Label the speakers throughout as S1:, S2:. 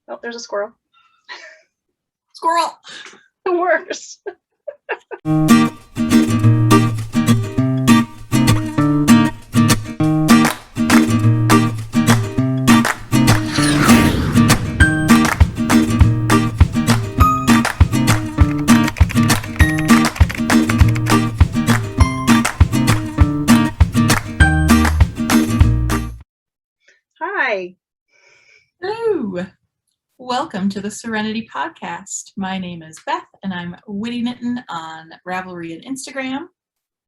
S1: Oh, there's a squirrel.
S2: Squirrel!
S1: The worst. Hi.
S2: Hello. Welcome to the Serenity Podcast. My name is Beth, and I'm Witty Knitting on Ravelry and Instagram.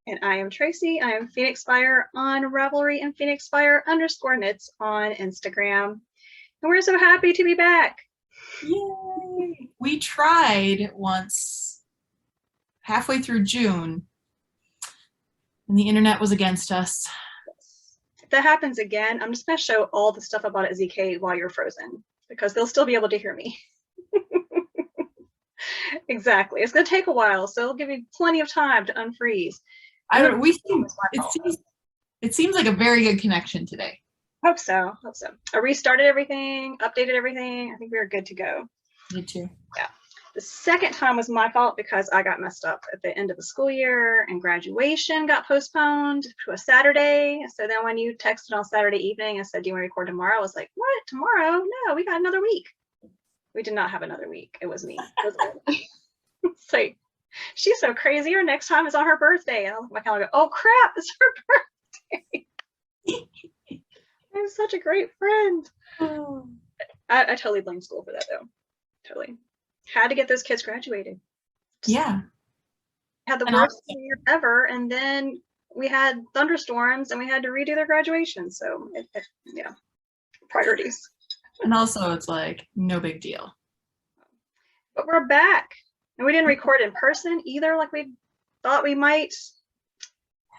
S1: And I am Tracy. I am Phoenix Fire on Ravelry and Phoenix Fire_knits on Instagram. And we're so happy to be back.
S2: Yay! We tried once halfway through June, and the internet was against us.
S1: If that happens again, I'm just going to show all the stuff about ZK while you're frozen, because they'll still be able to hear me. Exactly. It's going to take a while, so it'll give you plenty of time to unfreeze.
S2: It seems like a very good connection today.
S1: Hope so. I restarted everything, updated everything. I think we are good to go.
S2: Me too.
S1: Yeah. The second time was my fault because I got messed up at the end of the school year and graduation got postponed to a Saturday. So then when you texted on Saturday evening and said, do you want to record tomorrow? I was like, what? Tomorrow? No, we got another week. We did not have another week. It was me. It's like, she's so crazy. Her next time is on her birthday. And I look at my calendar, oh crap, it's her birthday. I'm such a great friend. Oh. I totally blame school for that though. Totally. Had to get those kids graduated.
S2: Yeah.
S1: Had the worst year ever, and then we had thunderstorms and we had to redo their graduation. So yeah, priorities.
S2: And also it's like no big deal.
S1: But we're back. And we didn't record in person either like we thought we might.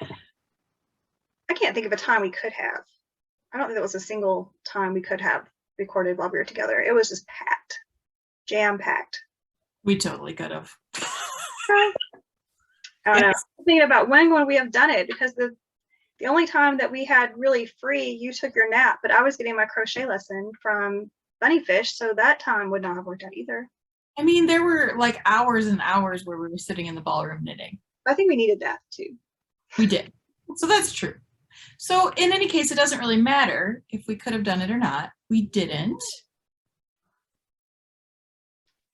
S1: I can't think of a time we could have. I don't think there was a single time we could have recorded while we were together. It was just packed. Jam-packed.
S2: We totally could have.
S1: I don't know. I'm thinking about when would we have done it, because the only time that we had really free, you took your nap, but I was getting my crochet lesson from Bunnyfish, so that time would not have worked out either.
S2: I mean, there were like hours and hours where we were sitting in the ballroom knitting.
S1: I think we needed that too.
S2: We did. So that's true. So in any case, it doesn't really matter if we could have done it or not. We didn't.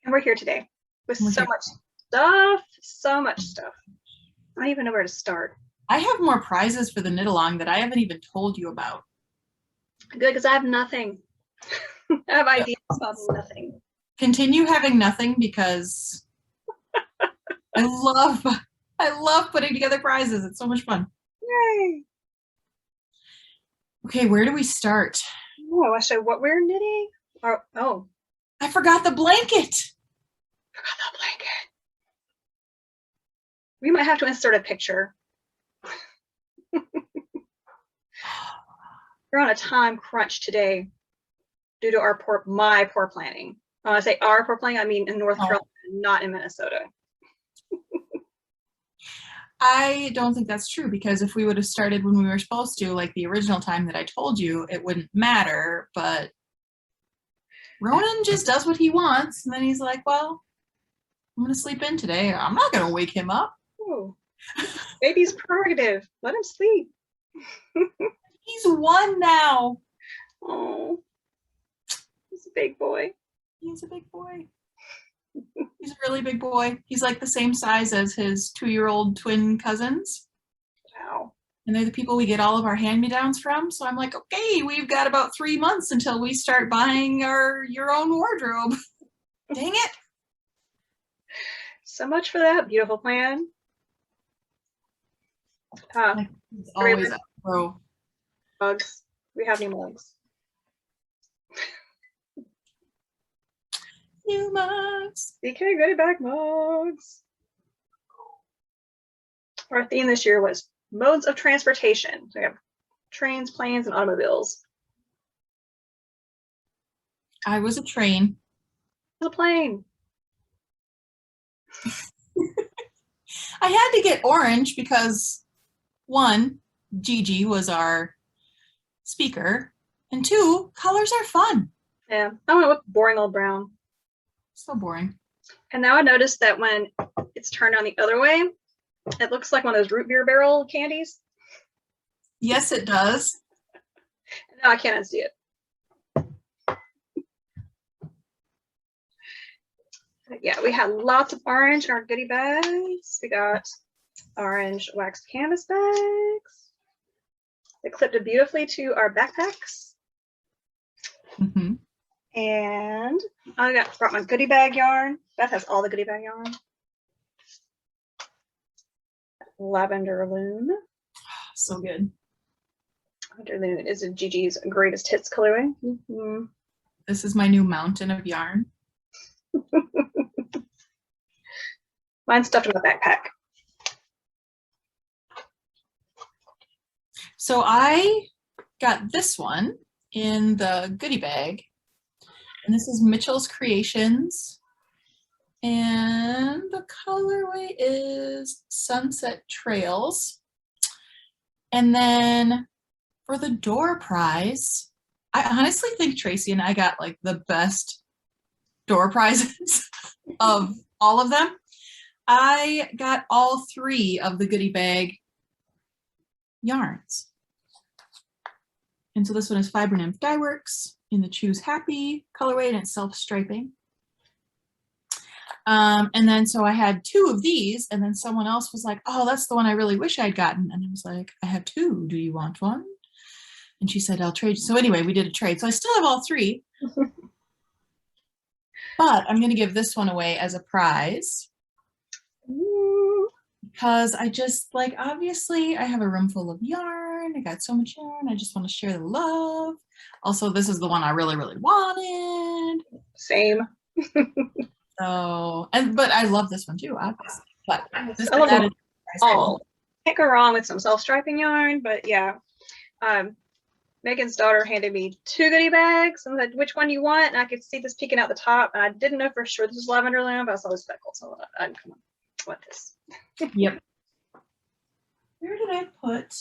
S1: And we're here today with so much stuff. I don't even know where to start.
S2: I have more prizes for the knit along that I haven't even told you about.
S1: Good, because I have nothing. I have ideas about nothing.
S2: Continue having nothing, because I love putting together prizes. It's so much fun.
S1: Yay!
S2: Okay, where do we start?
S1: Oh, I show what we're knitting. Oh,
S2: I forgot the blanket.
S1: We might have to insert a picture. We're on a time crunch today due to my poor planning. When I say our poor planning, I mean in North Carolina, not in Minnesota.
S2: I don't think that's true, because if we would have started when we were supposed to, like the original time that I told you, it wouldn't matter. But Ronan just does what he wants, and then he's like, well, I'm going to sleep in today. I'm not going to wake him up.
S1: Oh, baby's prerogative. Let him sleep.
S2: He's 1 now.
S1: Oh, he's a big boy.
S2: He's a big boy. He's a really big boy. He's like the same size as his 2-year-old twin cousins.
S1: Wow.
S2: And they're the people we get all of our hand-me-downs from. So I'm like, okay, we've got about 3 months until we start buying your own wardrobe. Dang it.
S1: So much for that beautiful plan.
S2: Always a pro.
S1: Mugs. We have new mugs.
S2: New mugs.
S1: DK goodie bag mugs. Our theme this year was modes of transportation. So we have trains, planes, and automobiles.
S2: I was a train.
S1: A plane.
S2: I had to get orange because 1, Gigi was our speaker, and 2, colors are fun.
S1: Yeah, I went with boring old brown.
S2: So boring.
S1: And now I noticed that when it's turned on the other way, it looks like one of those root beer barrel candies.
S2: Yes, it does.
S1: And now I can't unsee it. But yeah, we had lots of orange in our goodie bags. We got orange wax canvas bags. They clipped it beautifully to our backpacks.
S2: Mm-hmm.
S1: And I brought my goodie bag yarn. Beth has all the goodie bag yarn. Lavender Loon.
S2: So good.
S1: Lavender Loon is a Gigi's greatest hits colorway. Mm-hmm.
S2: This is my new mountain of yarn.
S1: Mine's stuffed in my backpack.
S2: So I got this one in the goodie bag. And this is Mitchell's Creations. And the colorway is Sunset Trails. And then for the door prize, I honestly think Tracy and I got like the best door prizes of all of them. I got all 3 of the goodie bag yarns. And so this one is Fiber Nymph Dye Works in the Choose Happy colorway, and it's self-striping. And then so I had 2 of these, and then someone else was like, oh, that's the one I really wish I'd gotten. And I was like, I have 2. Do you want one? And she said, I'll trade. So anyway, we did a trade. So I still have all 3. But I'm going to give this one away as a prize. Because I just, like, obviously I have a room full of yarn. I got so much yarn. I just want to share the love. Also, this is the one I really, really wanted.
S1: Same.
S2: So, but I love this one too, obviously. But this
S1: I love them
S2: all.
S1: Can't go wrong with some self-striping yarn, but yeah. Megan's daughter handed me 2 goodie bags and said, which one you want? And I could see this peeking out the top, and I didn't know for sure this was lavender loom, but I saw the speckles, so I come on, I want this.
S2: Yep. Where did I put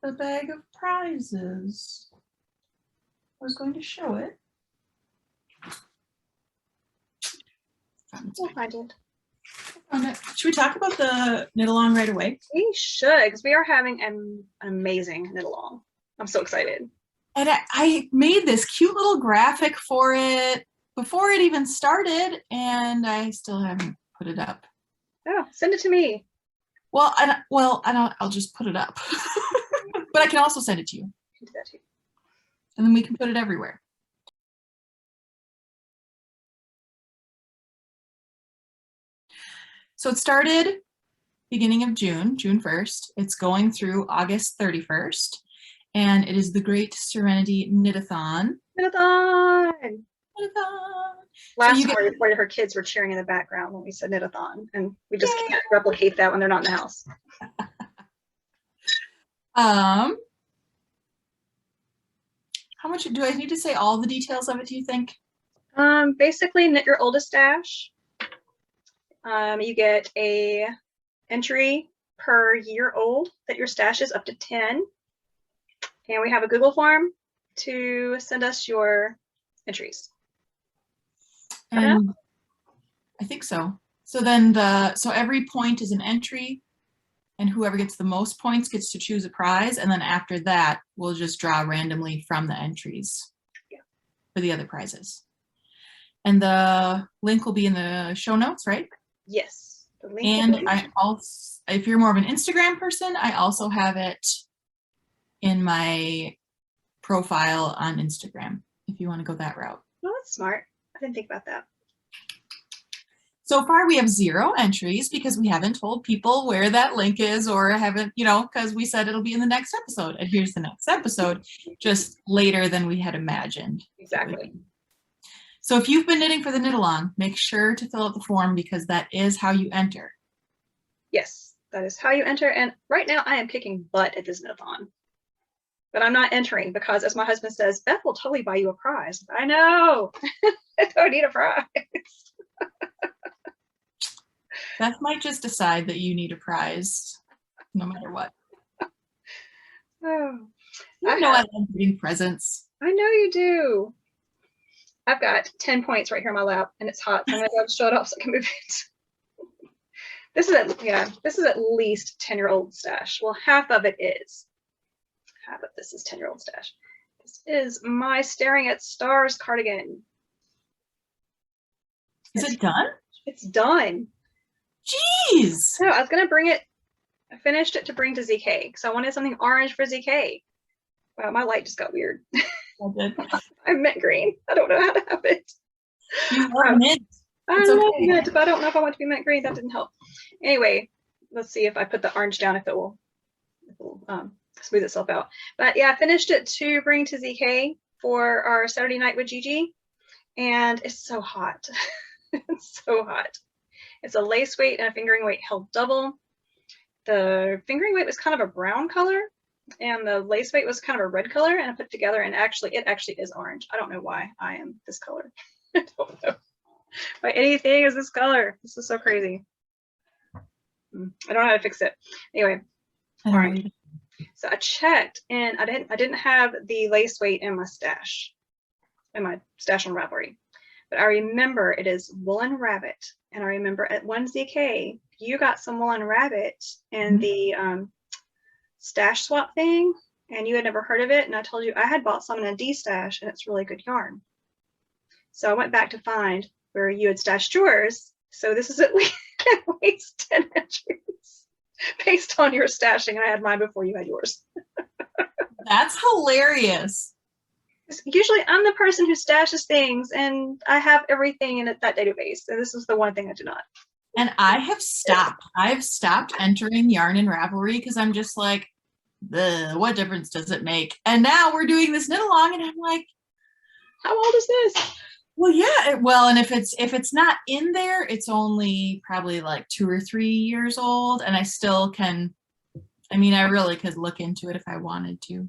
S2: the bag of prizes? I was going to show it.
S1: We'll find it.
S2: Should we talk about the knit along right away?
S1: We should, because we are having an amazing knit along. I'm so excited.
S2: And I made this cute little graphic for it before it even started, and I still haven't put it up.
S1: Oh, send it to me.
S2: Well, I'll just put it up. But I can also send it to you.
S1: I can do that too.
S2: And then we can put it everywhere. So it started beginning of June 1st. It's going through August 31st. And it is the Great Serenity Knitathon.
S1: Knitathon!
S2: Knitathon!
S1: Last time I reported her kids were cheering in the background when we said Knitathon, and we just can't replicate that when they're not in the house.
S2: How much do I need to say all the details of it, do you think?
S1: Basically knit your oldest stash. You get a entry per year old that your stash is up to 10. And we have a Google form to send us your entries.
S2: And I think so. So then so every point is an entry, and whoever gets the most points gets to choose a prize. And then after that, we'll just draw randomly from the entries for the other prizes. And the link will be in the show notes, right?
S1: Yes. The link
S2: and I also, if you're more of an Instagram person, I also have it in my profile on Instagram, if you want to go that route.
S1: Oh, that's smart. I didn't think about that.
S2: So far, we have 0 entries because we haven't told people where that link is, or haven't, because we said it'll be in the next episode. And here's the next episode, just later than we had imagined.
S1: Exactly.
S2: So if you've been knitting for the knit along, make sure to fill out the form, because that is how you enter.
S1: Yes, that is how you enter. And right now I am kicking butt at this knitathon. But I'm not entering because, as my husband says, Beth will totally buy you a prize. I know. I don't need a prize.
S2: Beth might just decide that you need a prize no matter what.
S1: Oh,
S2: I know I love giving presents.
S1: I know you do. I've got 10 points right here in my lap, and it's hot, so I'm gonna go show it off so I can move it. This is at least 10-year-old stash. Well, half of it is. Half of this is 10-year-old stash. This is my Staring at Stars cardigan.
S2: Is it done?
S1: It's done.
S2: Jeez.
S1: So I was gonna bring it. I finished it to bring to ZK because I wanted something orange for ZK. Wow, my light just got weird.
S2: I did.
S1: I'm mint green. I don't know how to have it.
S2: You love mint.
S1: I
S2: It's
S1: love
S2: okay.
S1: mint, but I don't know if I want to be mint green. That didn't help. Anyway, let's see if I put the orange down, if it will smooth itself out. But yeah, I finished it to bring to ZK for our Saturday night with Gigi, and it's so hot. It's so hot. It's a lace weight and a fingering weight held double. The fingering weight was kind of a brown color, and the lace weight was kind of a red color, and I put it together, and it actually is orange. I don't know why I am this color. I don't know why anything is this color. This is so crazy. I don't know how to fix it. Anyway, all right. So I checked, and I didn't have the lace weight in my stash on Ravelry, but I remember it is Woolen Rabbit, and I remember at 1ZK you got some Woolen Rabbit in the stash swap thing, and you had never heard of it, and I told you I had bought some in a D stash, and it's really good yarn. So I went back to find where you had stashed yours. So this is at least 10 entries based on your stashing, and I had mine before you had yours.
S2: That's hilarious.
S1: Usually I'm the person who stashes things, and I have everything in that database, and this is the one thing I do not.
S2: And I've stopped entering yarn in Ravelry because I'm just like, what difference does it make? And now we're doing this knit along, and I'm like,
S1: how old is this?
S2: Well, yeah, and if it's not in there, it's only probably like 2 or 3 years old, and I still can. I mean, I really could look into it if I wanted to.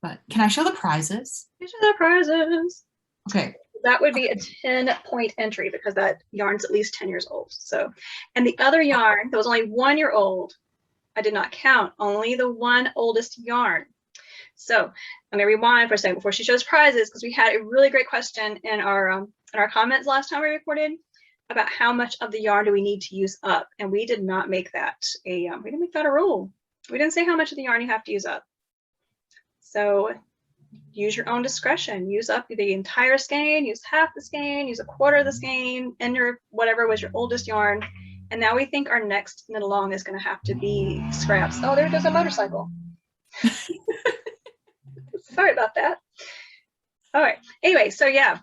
S2: But can I show the prizes?
S1: Show the prizes.
S2: Okay.
S1: That would be a 10-point entry because that yarn's at least 10 years old. So, and the other yarn that was only 1 year old, I did not count, only the one oldest yarn. So I'm gonna rewind for a second before she shows prizes, because we had a really great question in our comments last time we recorded about how much of the yarn do we need to use up, and we did not make that we didn't make that a rule. We didn't say how much of the yarn you have to use up. So use your own discretion. Use up the entire skein, use half the skein, use a quarter of the skein, and your whatever was your oldest yarn. And now we think our next knit along is going to have to be scraps. Oh, there goes a motorcycle. Sorry about that. All right. Anyway, so yeah,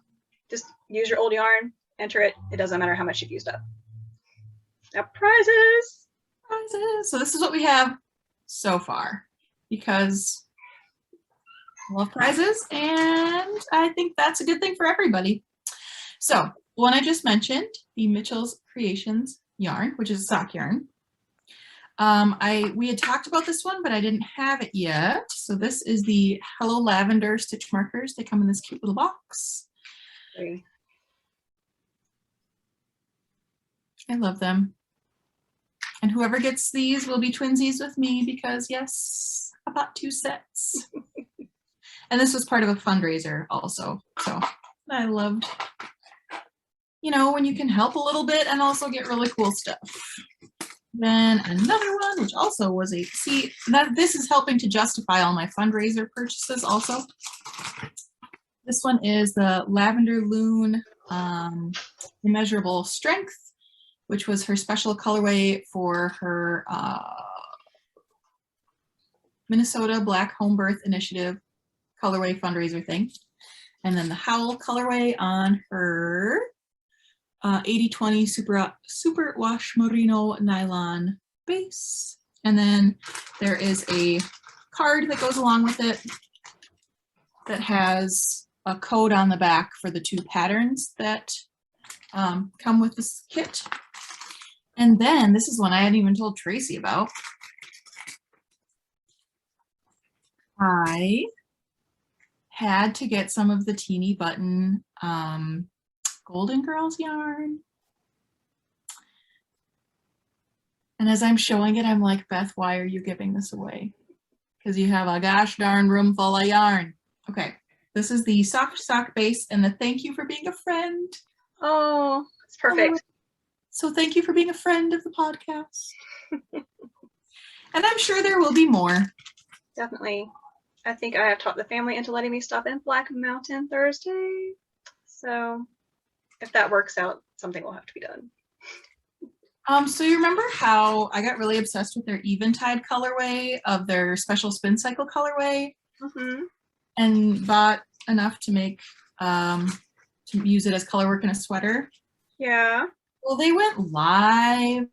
S1: just use your old yarn, enter it. It doesn't matter how much you've used up. Now prizes.
S2: Prizes. So this is what we have so far, because I love prizes, and I think that's a good thing for everybody. So one I just mentioned, the Mitchell's Creations yarn, which is a sock yarn. We had talked about this one, but I didn't have it yet. So this is the Hello Lavender stitch markers. They come in this cute little box.
S1: Okay.
S2: I love them. And whoever gets these will be twinsies with me, because yes, I bought 2 sets. And this was part of a fundraiser also. So I loved, you know, when you can help a little bit and also get really cool stuff. Then another one, which also was this is helping to justify all my fundraiser purchases also. This one is the Lavender Loon Immeasurable Strength, which was her special colorway for her Minnesota Black Home Birth Initiative colorway fundraiser thing. And then the Howl colorway on her 80/20 super wash merino nylon base. And then there is a card that goes along with it that has a code on the back for the 2 patterns that come with this kit. And then this is one I hadn't even told Tracy about. I had to get some of the Teeny Button Golden Girls yarn. And as I'm showing it, I'm like, Beth, why are you giving this away? Because you have a gosh darn room full of yarn. Okay, This is the soft sock base and the thank you for being a friend.
S1: Oh, it's perfect.
S2: So thank you for being a friend of the podcast. And I'm sure there will be more.
S1: Definitely. I think I have talked the family into letting me stop in Black Mountain Thursday. So if that works out, something will have to be done.
S2: So you remember how I got really obsessed with their Eventide colorway of their special spin cycle colorway, and bought enough to make to use it as color work in a sweater?
S1: Yeah.
S2: Well, they went live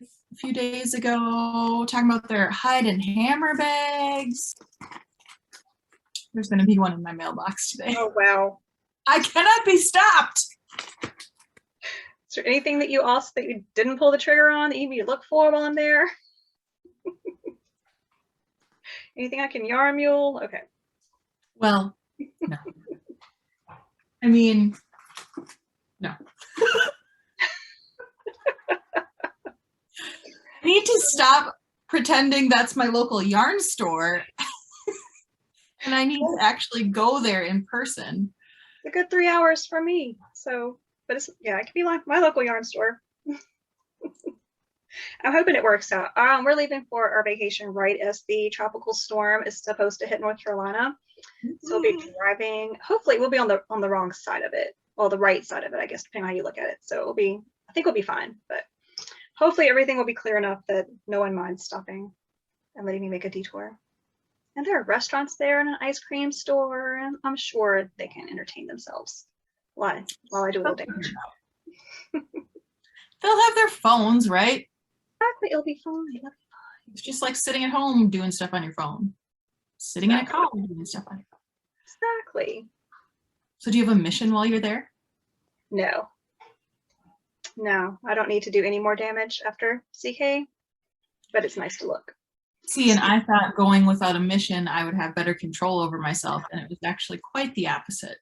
S2: a few days ago talking about their hide and hammer bags. There's going to be one in my mailbox today.
S1: Oh, wow.
S2: I cannot be stopped.
S1: Is there anything that you didn't pull the trigger on that you need to look for while I'm there? Anything I can yarn mule? Okay.
S2: Well, no. I mean, no. I need to stop pretending that's my local yarn store. And I need to actually go there in person.
S1: It's a good 3 hours from me. So, but it's, yeah, it could be like my local yarn store. I'm hoping it works out. We're leaving for our vacation right as the tropical storm is supposed to hit North Carolina. So we'll be driving. Hopefully we'll be on the wrong side of it. Well, the right side of it, I guess, depending on how you look at it. So I think we'll be fine. But hopefully everything will be clear enough that no one minds stopping and letting me make a detour. And there are restaurants there and an ice cream store, and I'm sure they can entertain themselves while I do a little damage.
S2: They'll have their phones, right?
S1: Exactly, it'll be fine.
S2: It's just like sitting at home doing stuff on your phone. Sitting in a car doing stuff on your phone.
S1: Exactly.
S2: So do you have a mission while you're there?
S1: No, I don't need to do any more damage after CK, but it's nice to look.
S2: See, and I thought going without a mission, I would have better control over myself, and it was actually quite the opposite.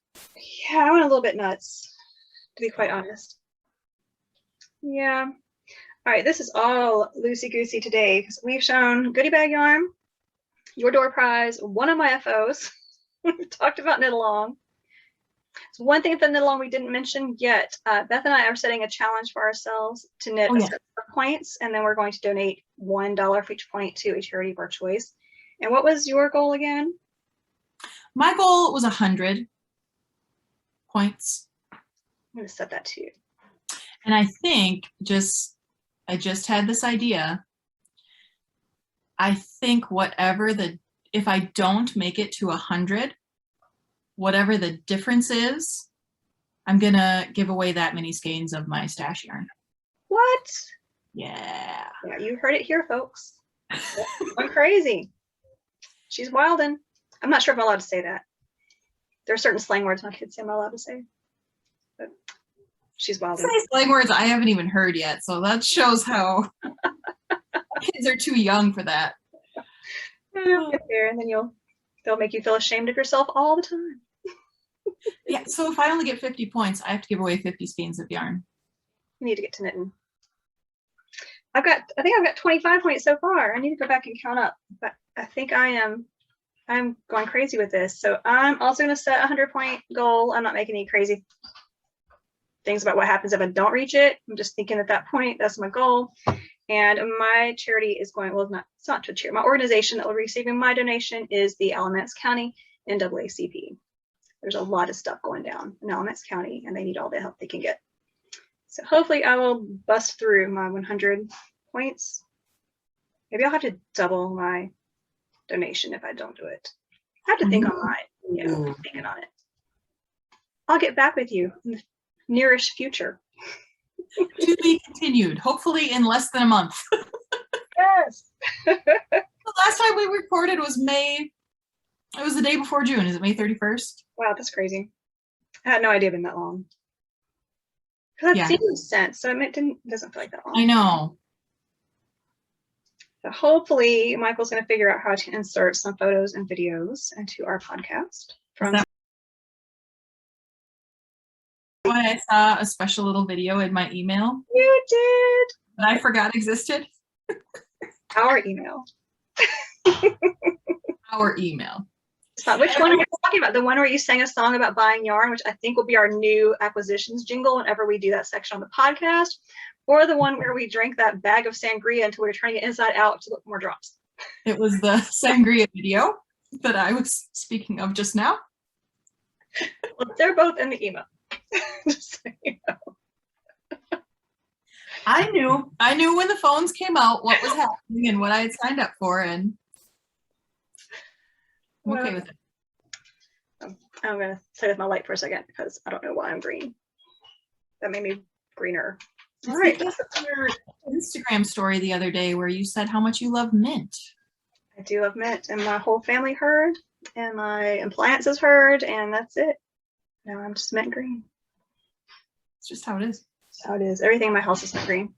S1: Yeah, I went a little bit nuts, to be quite honest. Yeah. All right, this is all loosey-goosey today because we've shown goodie bag yarn, your door prize, one of my FOs. We've talked about knit along. So one thing for knit along we didn't mention yet, Beth and I are setting a challenge for ourselves to knit a set of points, and then we're going to donate $1 for each point to a charity of our choice. And what was your goal again?
S2: My goal was 100 points.
S1: I'm going to set that too.
S2: And I think I just had this idea. I think if I don't make it to 100, whatever the difference is, I'm gonna give away that many skeins of my stash yarn.
S1: What?
S2: Yeah.
S1: Yeah, you heard it here, folks. I'm crazy. She's wildin'. I'm not sure if I'm allowed to say that. There are certain slang words my kids say I'm not allowed to say. But she's wildin'.
S2: Say slang words I haven't even heard yet, so that shows how kids are too young for that.
S1: You'll get there, and then they'll make you feel ashamed of yourself all the time.
S2: Yeah, so if I only get 50 points, I have to give away 50 skeins of yarn.
S1: You need to get to knitting. I think I've got 25 points so far. I need to go back and count up, but I think I'm going crazy with this. So I'm also going to set a 100-point goal. I'm not making any crazy things about what happens if I don't reach it. I'm just thinking at that point, that's my goal. And my charity is going, well, it's not to charity. My organization that will be receiving my donation is the Alamance County NAACP. There's a lot of stuff going down in Alamance County, and they need all the help they can get. So hopefully I will bust through my 100 points. Maybe I'll have to double my donation if I don't do it. I have to think on mine. Yeah, I'm thinking on it. I'll get back with you in the nearest future.
S2: To be continued, hopefully in less than a month.
S1: Yes.
S2: The last time we recorded was May. It was the day before June. Is it May 31st?
S1: Wow, that's crazy. I had no idea it'd been that long. That seems sense. So it doesn't feel like that long.
S2: I know.
S1: So hopefully Michael's going to figure out how to insert some photos and videos into our podcast.
S2: Why I saw a special little video in my email.
S1: You did.
S2: That I forgot existed.
S1: Our email.
S2: Our email.
S1: Which one are you talking about? The one where you sang a song about buying yarn, which I think will be our new acquisitions jingle whenever we do that section on the podcast, or the one where we drank that bag of sangria until we were turning it inside out to look more drops?
S2: It was the sangria video that I was speaking of just now.
S1: Well, they're both in the email. Just so you know.
S2: I knew when the phones came out what was happening and what I had signed up for, and I'm okay with it.
S1: I'm going to play with my light for a second because I don't know why I'm green. That made me greener. All right.
S2: Your Instagram story the other day where you said how much you love mint.
S1: I do love mint, and my whole family heard, and my appliances heard, and that's it. Now I'm just mint green.
S2: It's just how it is.
S1: That's how it is. Everything in my house is mint green.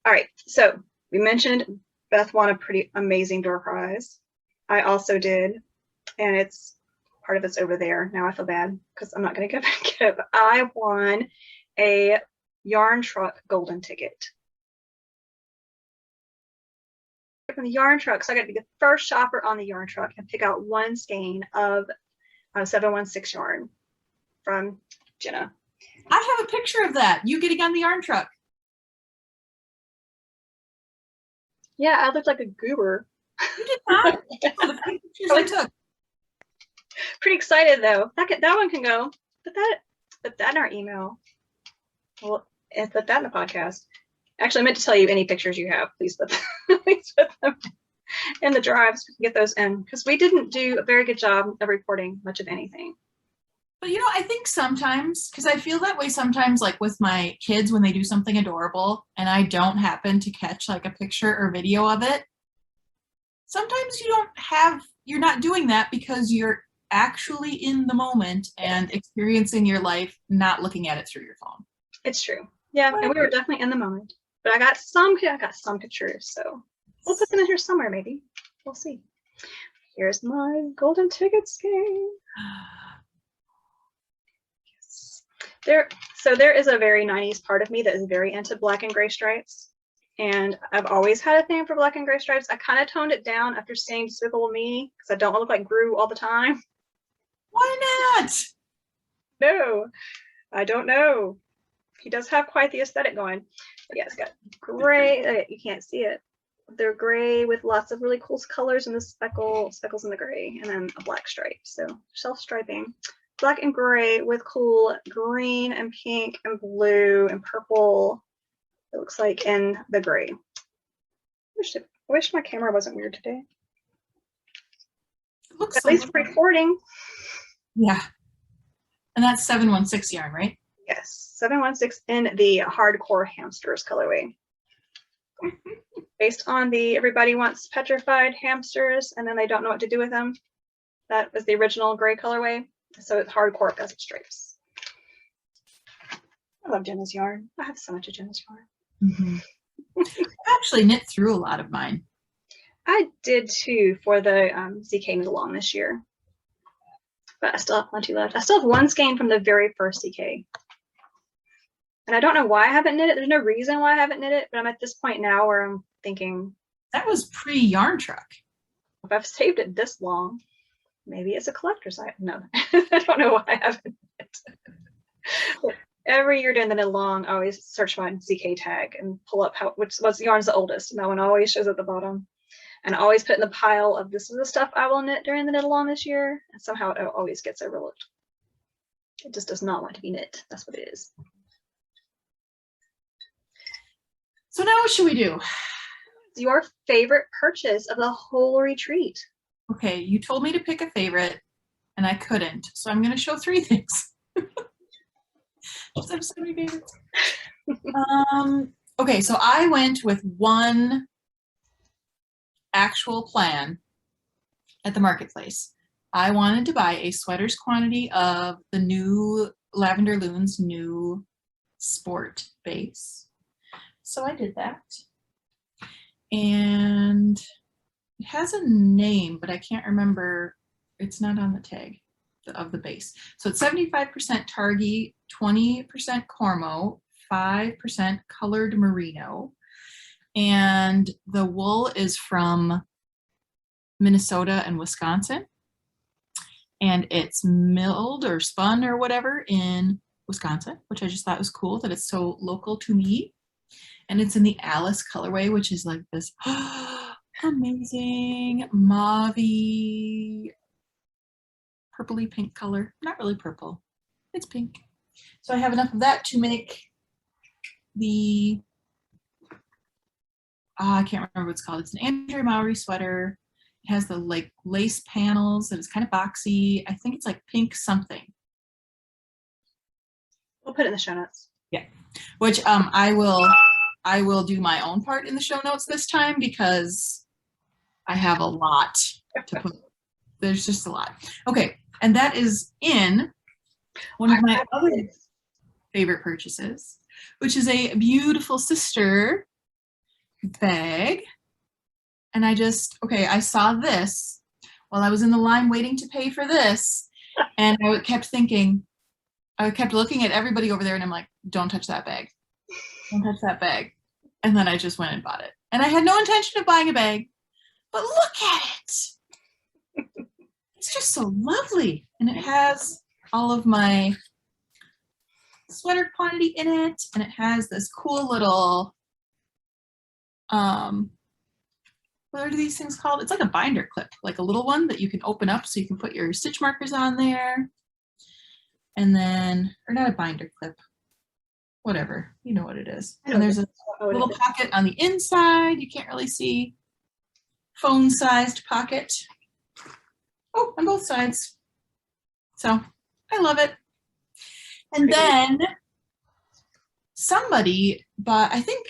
S1: All right. So we mentioned Beth won a pretty amazing door prize. I also did, and it's part of it's over there. Now I feel bad because I'm not going to go back and get it, but I won a yarn truck golden ticket from the yarn truck. So I got to be the first shopper on the yarn truck and pick out one skein of 716 yarn from Jenna.
S2: I have a picture of that. You getting on the yarn truck.
S1: Yeah, I looked like a goober.
S2: You did not. The pictures I took.
S1: Pretty excited though. That one can go. Put that in our email. Well, and put that in the podcast. Actually, I meant to tell you any pictures you have. Please put them in the drives. We can get those in because we didn't do a very good job of reporting much of anything.
S2: But you know, I think sometimes, because I feel that way sometimes, like with my kids when they do something adorable and I don't happen to catch like a picture or video of it. Sometimes you're not doing that because you're actually in the moment and experiencing your life, not looking at it through your phone.
S1: It's true. Yeah, and we were definitely in the moment. But I got some pictures, so we'll put them in here somewhere maybe. We'll see. Here's my golden ticket skein. There is a very 90s part of me that is very into black and gray stripes. And I've always had a thing for black and gray stripes. I kind of toned it down after seeing Despicable Me because I don't want to look like Gru all the time.
S2: Why not?
S1: No, I don't know. He does have quite the aesthetic going. But yeah, it's got gray. You can't see it. They're gray with lots of really cool colors and the speckles in the gray, and then a black stripe. So self-striping. Black and gray with cool green and pink and blue and purple. It looks like in the gray. I wish my camera wasn't weird today.
S2: It looks
S1: at least recording.
S2: Yeah. And that's 716 yarn, right?
S1: Yes, 716 in the hardcore hamsters colorway. Based on the everybody wants petrified hamsters and then they don't know what to do with them. That was the original gray colorway. So it's hardcore pheasant stripes. I love Jenna's yarn. I have so much of Jenna's yarn.
S2: Mm-hmm. I actually knit through a lot of mine.
S1: I did too for the ZK knit along this year. But I still have plenty left. I still have one skein from the very first ZK. And I don't know why I haven't knit it. There's no reason why I haven't knit it, but I'm at this point now where I'm thinking.
S2: That was pre-yarn truck.
S1: If I've saved it this long, maybe it's a collector's item. No, I don't know why I haven't knit it. Every year doing the knit along, I always search my ZK tag and pull up what's yarn's the oldest. And that one always shows at the bottom. And I always put in the pile of this is the stuff I will knit during the knit along this year. And somehow it always gets overlooked. It just does not want to be knit. That's what it is.
S2: So now what should we do?
S1: Your favorite purchase of the whole retreat.
S2: Okay, you told me to pick a favorite and I couldn't. So I'm going to show 3 things. Just have so many favorites. Okay, so I went with one actual plan at the marketplace. I wanted to buy a sweater's quantity of the new Lavender Loon's new sport base. So I did that. And it has a name, but I can't remember. It's not on the tag of the base. So it's 75% Targhee, 20% Cormo, 5% colored merino. And the wool is from Minnesota and Wisconsin. And it's milled or spun or whatever in Wisconsin, which I just thought was cool that it's so local to me. And it's in the Alice colorway, which is like this amazing mauve-y, purpley pink color. Not really purple, it's pink. So I have enough of that to make the, I can't remember what it's called. It's an Andrea Mowry sweater. It has the like lace panels and it's kind of boxy. I think it's like pink something.
S1: We'll put it in the show notes.
S2: Yeah, which I will do my own part in the show notes this time because I have a lot to put. There's just a lot. Okay, and that is in one of my other favorite purchases, which is a beautiful sister bag. And I saw this while I was in the line waiting to pay for this. And I kept thinking, I kept looking at everybody over there and I'm like, don't touch that bag. Don't touch that bag. And then I just went and bought it. And I had no intention of buying a bag, but look at it. It's just so lovely. And it has all of my sweater quantity in it. And it has this cool little, what are these things called? It's like a binder clip, like a little one that you can open up so you can put your stitch markers on there. And then, or not a binder clip, whatever, you know what it is. And there's a little pocket on the inside. You can't really see. Phone-sized pocket. Oh, on both sides. So I love it. And then somebody bought, I think,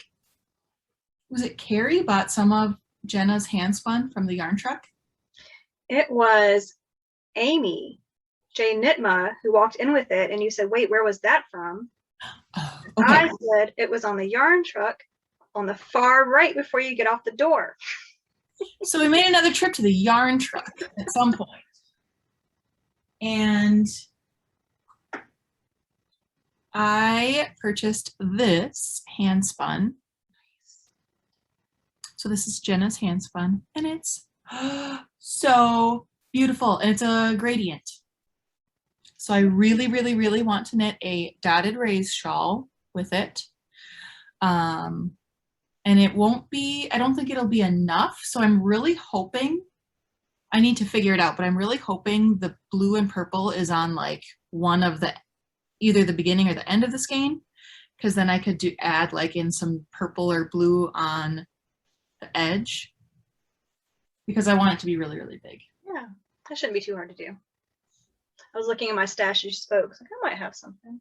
S2: was it Carrie bought some of Jenna's hand spun from the yarn truck?
S1: It was Amy J. Nitma who walked in with it, and you said, wait, where was that from?
S2: Oh, okay.
S1: I said it was on the yarn truck on the far right before you get off the door.
S2: So we made another trip to the yarn truck at some point. And I purchased this hand spun. So this is Jenna's hand spun, and it's so beautiful, and it's a gradient. So I really, really, really want to knit a dotted raise shawl with it. And it won't be, I don't think it'll be enough. So I'm really hoping, I need to figure it out, but I'm really hoping the blue and purple is on like one of the, either the beginning or the end of the skein, because then I could add like in some purple or blue on the edge, because I want it to be really, really big.
S1: Yeah, that shouldn't be too hard to do. I was looking at my stash as you spoke. I was like, I might have something.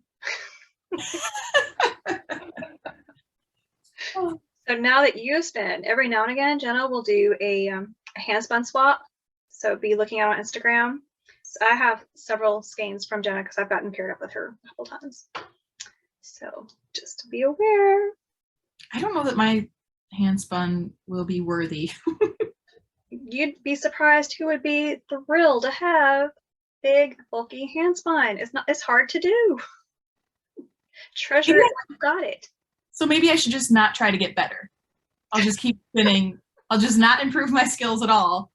S1: So now that you've spun, every now and again, Jenna will do a hand spun swap. So be looking out on Instagram. So I have several skeins from Jenna because I've gotten paired up with her a couple times. So just to be aware.
S2: I don't know that my hand spun will be worthy.
S1: You'd be surprised who would be thrilled to have big, bulky hand spun. It's hard to do. Treasure it when you got it.
S2: So maybe I should just not try to get better. I'll just keep spinning. I'll just not improve my skills at all.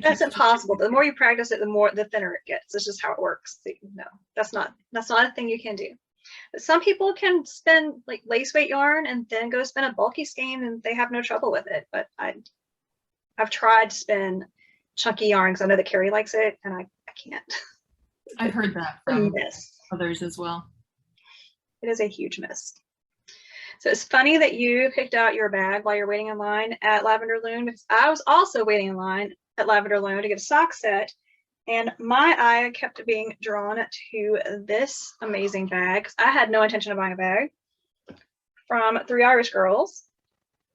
S1: That's impossible. The more you practice it, the thinner it gets. It's just how it works. No, that's not a thing you can do. But some people can spin like lace weight yarn and then go spin a bulky skein and they have no trouble with it. But I've tried to spin chunky yarn because I know that Carrie likes it and I can't.
S2: I've heard that from others as well.
S1: It is a huge miss. So it's funny that you picked out your bag while you're waiting in line at Lavender Loom, because I was also waiting in line at Lavender Loom to get a sock set, and my eye kept being drawn to this amazing bag. I had no intention of buying a bag from Three Irish Girls.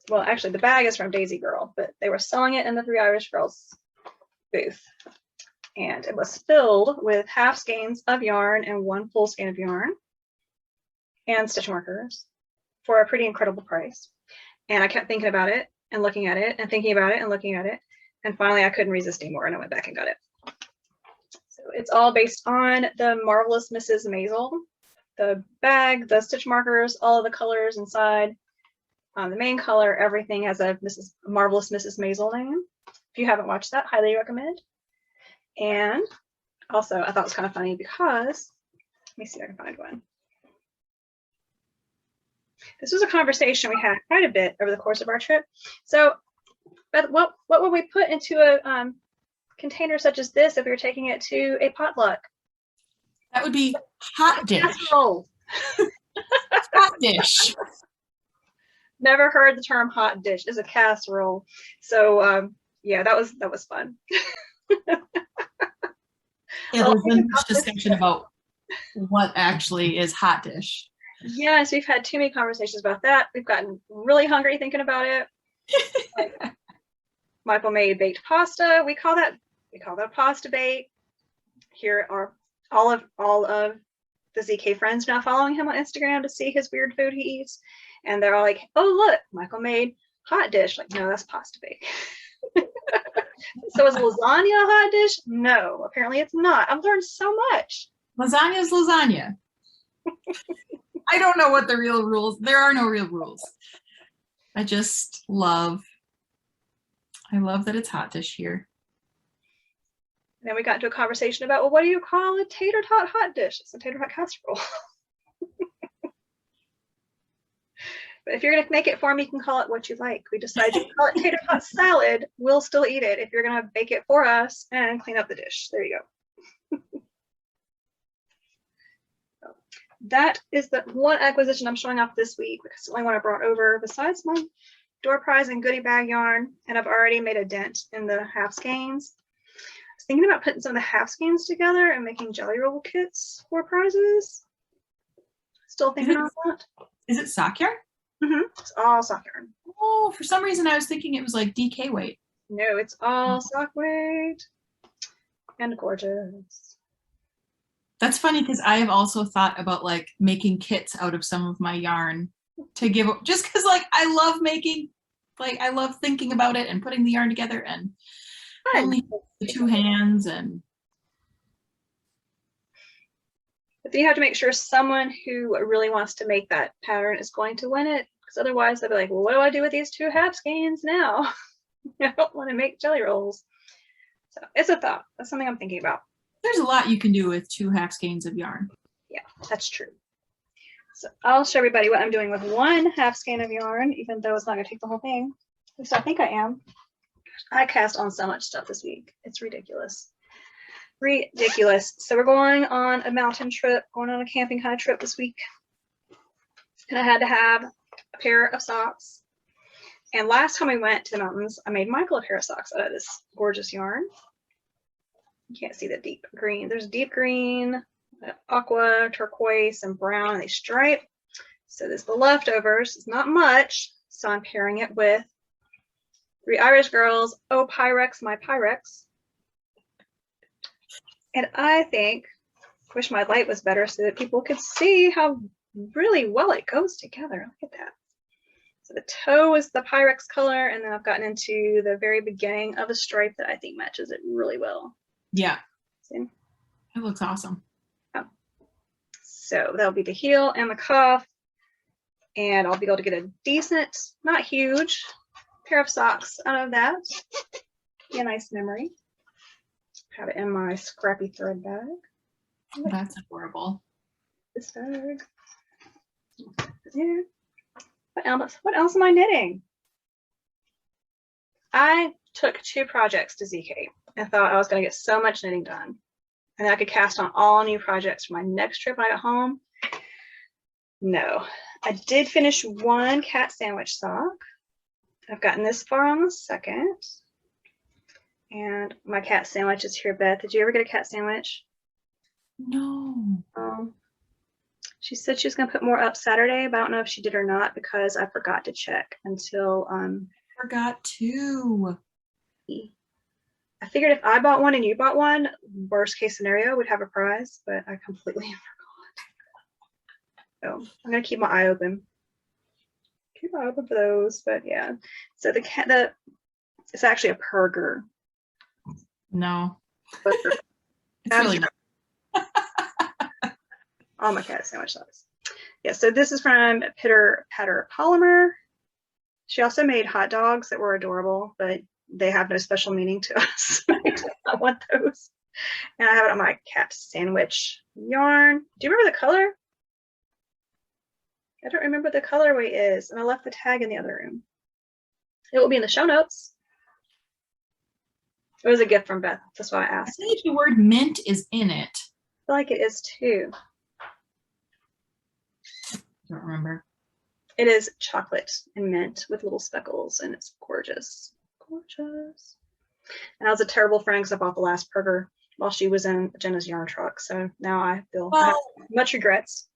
S1: Well, actually, the bag is from Daisy Girl, but they were selling it in the Three Irish Girls booth, and it was filled with half skeins of yarn and one full skein of yarn and stitch markers for a pretty incredible price. And I kept thinking about it and looking at it and thinking about it and looking at it. And finally I couldn't resist anymore and I went back and got it. So it's all based on the Marvelous Mrs. Maisel. The bag, the stitch markers, all of the colors inside, the main color, everything has a Marvelous Mrs. Maisel name. If you haven't watched that, highly recommend. And also, I thought it was kind of funny because, let me see if I can find one. This was a conversation we had quite a bit over the course of our trip. So, Beth, what would we put into a container such as this if we were taking it to a potluck?
S2: That would be hot dish.
S1: Casserole.
S2: Hot dish.
S1: Never heard the term hot dish. It's a casserole. So yeah, that was fun.
S2: Yeah, there's been much discussion about what actually is hot dish.
S1: Yes, we've had too many conversations about that. We've gotten really hungry thinking about it. Michael made baked pasta. We call that a pasta bake. Here are all of the ZK friends now following him on Instagram to see his weird food he eats, and they're all like, "Oh look, Michael made hot dish." Like, no, that's pasta bake. So is lasagna a hot dish? No, apparently it's not. I've learned so much.
S2: Lasagna is lasagna. I don't know what the real rules. There are no real rules. I love that it's hot dish here.
S1: And then we got into a conversation about, well, what do you call a tater tot hot dish? It's a tater tot casserole. But if you're going to make it for me, you can call it what you like. We decided to call it tater tot salad. We'll still eat it if you're going to bake it for us and clean up the dish. There you go. So that is the one acquisition I'm showing off this week because it's the only one I brought over besides my door prize and goodie bag yarn. And I've already made a dent in the half skeins. I was thinking about putting some of the half skeins together and making jelly roll kits for prizes. Still thinking about that.
S2: Is it sock yarn?
S1: Mm-hmm. It's all sock yarn.
S2: Oh, for some reason I was thinking it was like DK weight.
S1: No, it's all sock weight and gorgeous.
S2: That's funny because I have also thought about like making kits out of some of my yarn to give, just because like I love making, like I love thinking about it and putting the yarn together and only the two hands and.
S1: But then you have to make sure someone who really wants to make that pattern is going to win it, because otherwise they'll be like, well, what do I do with these two half skeins now? I don't want to make jelly rolls. So it's a thought. That's something I'm thinking about.
S2: There's a lot you can do with two half skeins of yarn.
S1: Yeah, that's true. So I'll show everybody what I'm doing with one half skein of yarn, even though it's not going to take the whole thing. At least I think I am. I cast on so much stuff this week. It's ridiculous. Ridiculous. So we're going on a mountain trip, going on a camping kind of trip this week. And I had to have a pair of socks. And last time we went to the mountains, I made Michael a pair of socks out of this gorgeous yarn. You can't see the deep green. There's deep green, aqua, turquoise, and brown, and they stripe. So this is the leftovers. It's not much. So I'm pairing it with 3 Irish Girls, Oh Pyrex, My Pyrex. And I think, wish my light was better so that people could see how really well it goes together. Look at that. So the toe is the Pyrex color, and then I've gotten into the very beginning of a stripe that I think matches it really well.
S2: Yeah.
S1: See?
S2: It looks awesome.
S1: Oh. So that'll be the heel and the cuff, and I'll be able to get a decent, not huge, pair of socks out of that. Be a nice memory. Have it in my scrappy thread bag.
S2: That's adorable.
S1: This bag. Yeah. What else am I knitting? I took 2 projects to ZK and thought I was going to get so much knitting done. And I could cast on all new projects for my next trip when I got home. No. I did finish 1 cat sandwich sock. I've gotten this far on the second. And my cat sandwich is here, Beth. Did you ever get a cat sandwich?
S2: No.
S1: She said she was going to put more up Saturday, but I don't know if she did or not because I forgot to check until
S2: Forgot to.
S1: I figured if I bought one and you bought one, worst case scenario, we'd have a prize, but I completely forgot. So I'm going to keep my eye open. Keep my eye open for those, but yeah. So it's actually a purger.
S2: No.
S1: It's
S2: really not.
S1: All my cat sandwich socks. Yeah, so this is from Pitter Patter Polymer. She also made hot dogs that were adorable, but they have no special meaning to us. I do not want those. And I have it on my cat sandwich yarn. Do you remember the color? I don't remember the colorway is, and I left the tag in the other room. It will be in the show notes. It was a gift from Beth. That's why I asked.
S2: I think the word mint is in it.
S1: I feel like it is too.
S2: Don't remember.
S1: It is chocolate and mint with little speckles, and it's gorgeous. Gorgeous. And I was a terrible friend because I bought the last Perger while she was in Jenna's yarn truck. So now I feel I have much regrets.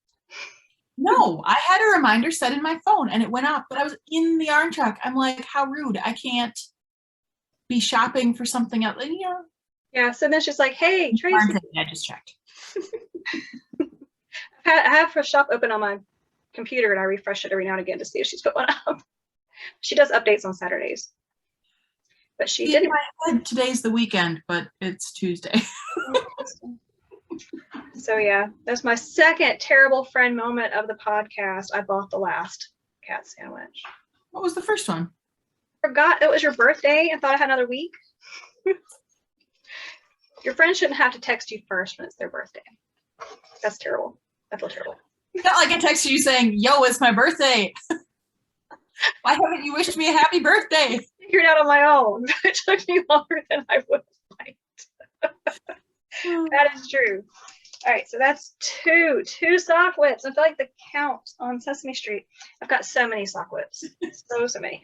S2: No, I had a reminder set in my phone and it went off, but I was in the yarn truck. I'm like, how rude. I can't be shopping for something else. You know?
S1: Yeah, so then she's like, hey, Tracy.
S2: I just checked.
S1: I have her shop open on my computer and I refresh it every now and again to see if she's put one up. She does updates on Saturdays. But she didn't.
S2: Today's the weekend, but it's Tuesday.
S1: So yeah, that's my second terrible friend moment of the podcast. I bought the last cat sandwich.
S2: What was the first one?
S1: Forgot it was your birthday and thought I had another week. Your friend shouldn't have to text you first when it's their birthday. That's terrible. I feel terrible.
S2: It's not like I texted you saying, yo, it's my birthday. Why haven't you wished me a happy birthday?
S1: Figured it out on my own. It took me longer than I would have liked. That is true. All right, so that's two sock whips. I feel like the count on Sesame Street. I've got so many sock whips. So many.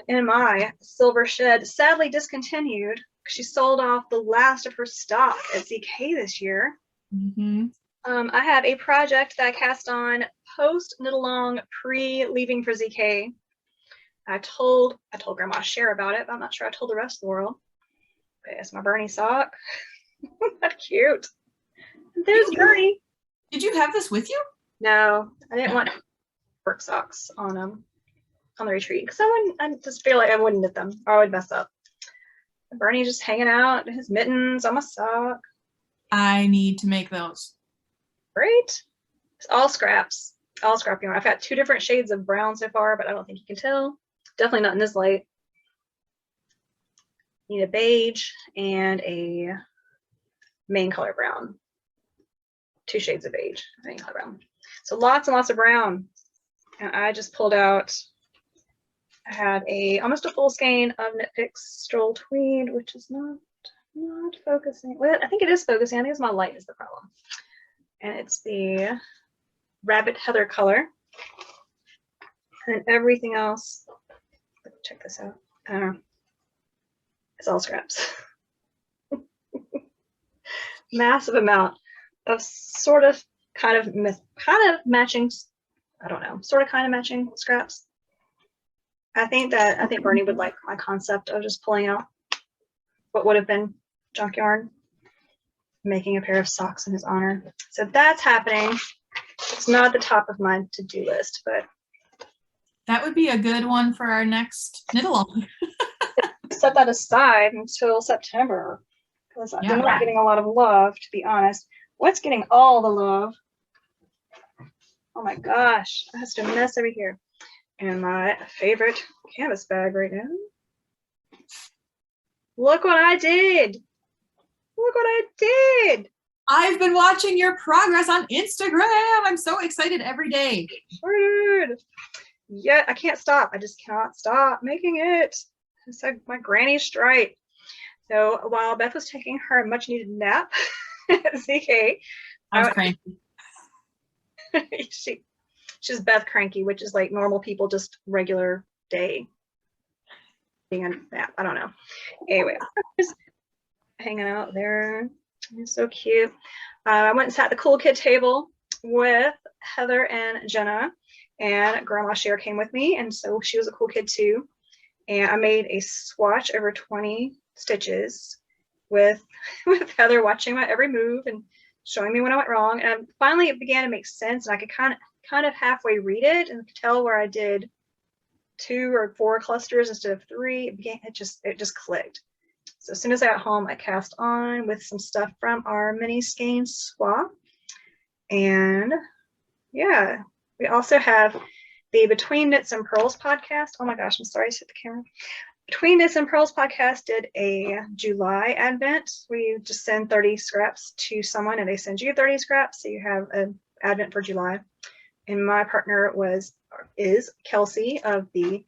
S1: And my silver shed sadly discontinued. She sold off the last of her stock at ZK this year.
S2: Mm-hmm.
S1: I have a project that I cast on post knit along pre-leaving for ZK. I told Grandma to share about it, but I'm not sure I told the rest of the world. Okay, it's my Bernie sock. That's cute. There's Bernie.
S2: Did you have this with you?
S1: No, I didn't want work socks on the retreat because I just feel like I wouldn't knit them or I would mess up. Bernie just hanging out in his mittens on my sock.
S2: I need to make those.
S1: Great. It's all scraps. All scrap yarn. I've got 2 different shades of brown so far, but I don't think you can tell. Definitely not in this light. Need a beige and a main color brown. 2 shades of beige, main color brown. So lots and lots of brown. And I just pulled out, I had almost a full skein of Knit Picks Stroll Tweed, which is not focusing. Well, I think it is focusing. I think it's my light is the problem. And it's the Rabbit Heather color. And everything else, check this out. It's all scraps. Massive amount of sort of kind of matching, I don't know, sort of kind of matching scraps. I think Bernie would like my concept of just pulling out what would have been junk yarn, making a pair of socks in his honor. So that's happening. It's not at the top of my to-do list, but
S2: that would be a good one for our next knit along.
S1: Set that aside until September because I'm not getting a lot of love, to be honest. What's getting all the love? Oh my gosh, I have to mess over here. And my favorite canvas bag right now. Look what I did. Look what I did.
S2: I've been watching your progress on Instagram. I'm so excited every day.
S1: Rude. Yeah, I can't stop. I just cannot stop making it. It's like my granny stripe. So while Beth was taking her much needed nap at ZK,
S2: I was cranky.
S1: She's Beth cranky, which is like normal people, just regular day being a nap. I don't know. Anyway, just hanging out there. It's so cute. I went and sat at the Cool Kid table with Heather and Jenna, and Grandma Cher came with me, and so she was a cool kid too. And I made a swatch over 20 stitches with Heather watching my every move and showing me when I went wrong. And finally it began to make sense, and I could kind of halfway read it and could tell where I did 2 or 4 clusters instead of 3. It just clicked. So as soon as I got home, I cast on with some stuff from our mini skein swap. And yeah, we also have the Between Knits and Pearls podcast. Oh my gosh, I'm sorry I hit the camera. Between Knits and Pearls podcast did a July advent where you just send 30 scraps to someone and they send you 30 scraps. So you have an advent for July. And my partner is Kelsey of the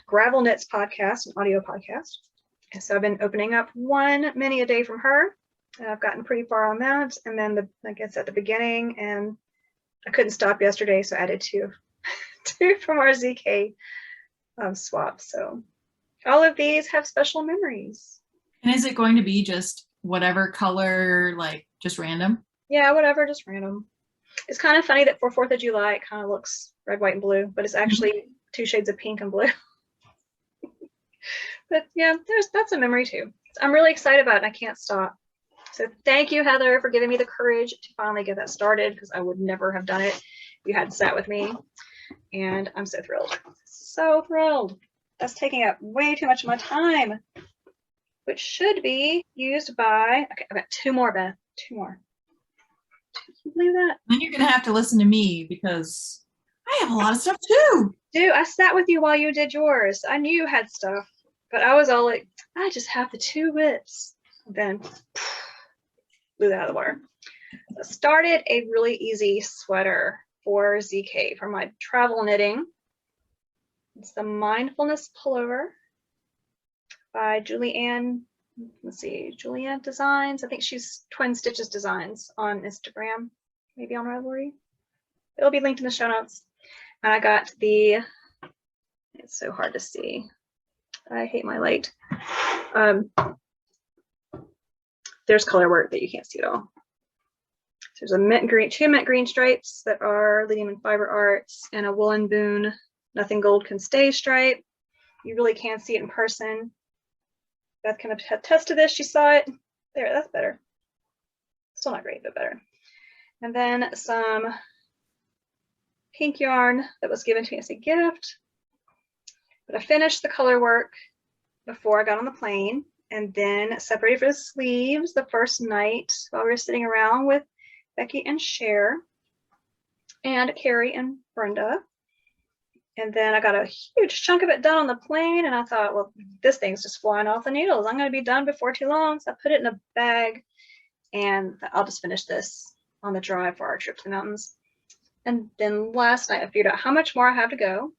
S1: Gravel Knits podcast, an audio podcast. And so I've been opening up one mini a day from her. And I've gotten pretty far on that. And then I guess at the beginning, and I couldn't stop yesterday, so I added two from our ZK swap. So all of these have special memories.
S2: And is it going to be just whatever color, like just random?
S1: Yeah, whatever, just random. It's kind of funny that for 4th of July, it kind of looks red, white, and blue, but it's actually 2 shades of pink and blue. But yeah, that's a memory too. I'm really excited about it and I can't stop. So thank you, Heather, for giving me the courage to finally get that started, because I would never have done it if you hadn't sat with me. And I'm so thrilled. So thrilled. That's taking up way too much of my time, which should be used by, okay, I've got 2 more, Beth, 2 more. Can you believe that?
S2: Then you're going to have to listen to me because I have a lot of stuff too.
S1: Dude, I sat with you while you did yours. I knew you had stuff, but I was all like, I just have the 2 whips. Then blew that out of the water. I started a really easy sweater for ZK for my travel knitting. It's the Mindfulness Pullover by Julianne. Let's see, Julianne Designs. I think she's Twin Stitches Designs on Instagram, maybe on Ravelry. It'll be linked in the show notes. And I got it's so hard to see. I hate my light. There's color work that you can't see at all. So there's a mint green, 2 mint green stripes that are Lydium and Fiber Arts, and a Woolen Boon Nothing Gold Can Stay stripe. You really can see it in person. Beth can attest to this. She saw it. There, that's better. Still not great, but better. And then some pink yarn that was given to me as a gift. But I finished the color work before I got on the plane, and then separated for the sleeves the first night while we were sitting around with Becky and Cher and Carrie and Brenda. And then I got a huge chunk of it done on the plane, and I thought, well, this thing's just flying off the needles. I'm going to be done before too long. So I put it in a bag, and I'll just finish this on the drive for our trip to the mountains. And then last night I figured out how much more I have to go,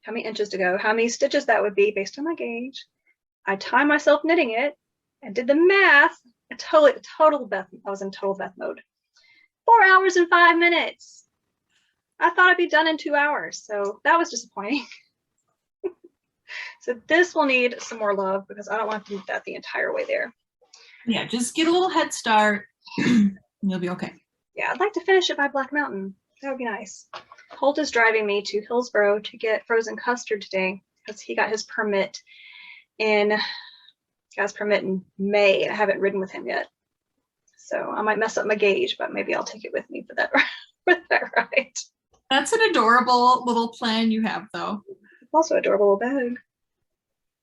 S1: how many inches to go, how many stitches that would be based on my gauge. I timed myself knitting it and did the math. I was in total Beth mode. 4 hours and 5 minutes. I thought I'd be done in 2 hours, so that was disappointing. So this will need some more love because I don't want to do that the entire way there.
S2: Yeah, just get a little head start. You'll be okay.
S1: Yeah, I'd like to finish it by Black Mountain. That would be nice. Holt is driving me to Hillsboro to get frozen custard today because he got his permit in May. I haven't ridden with him yet. So I might mess up my gauge, but maybe I'll take it with me for that, for that ride.
S2: That's an adorable little plan you have, though.
S1: It's also an adorable little bag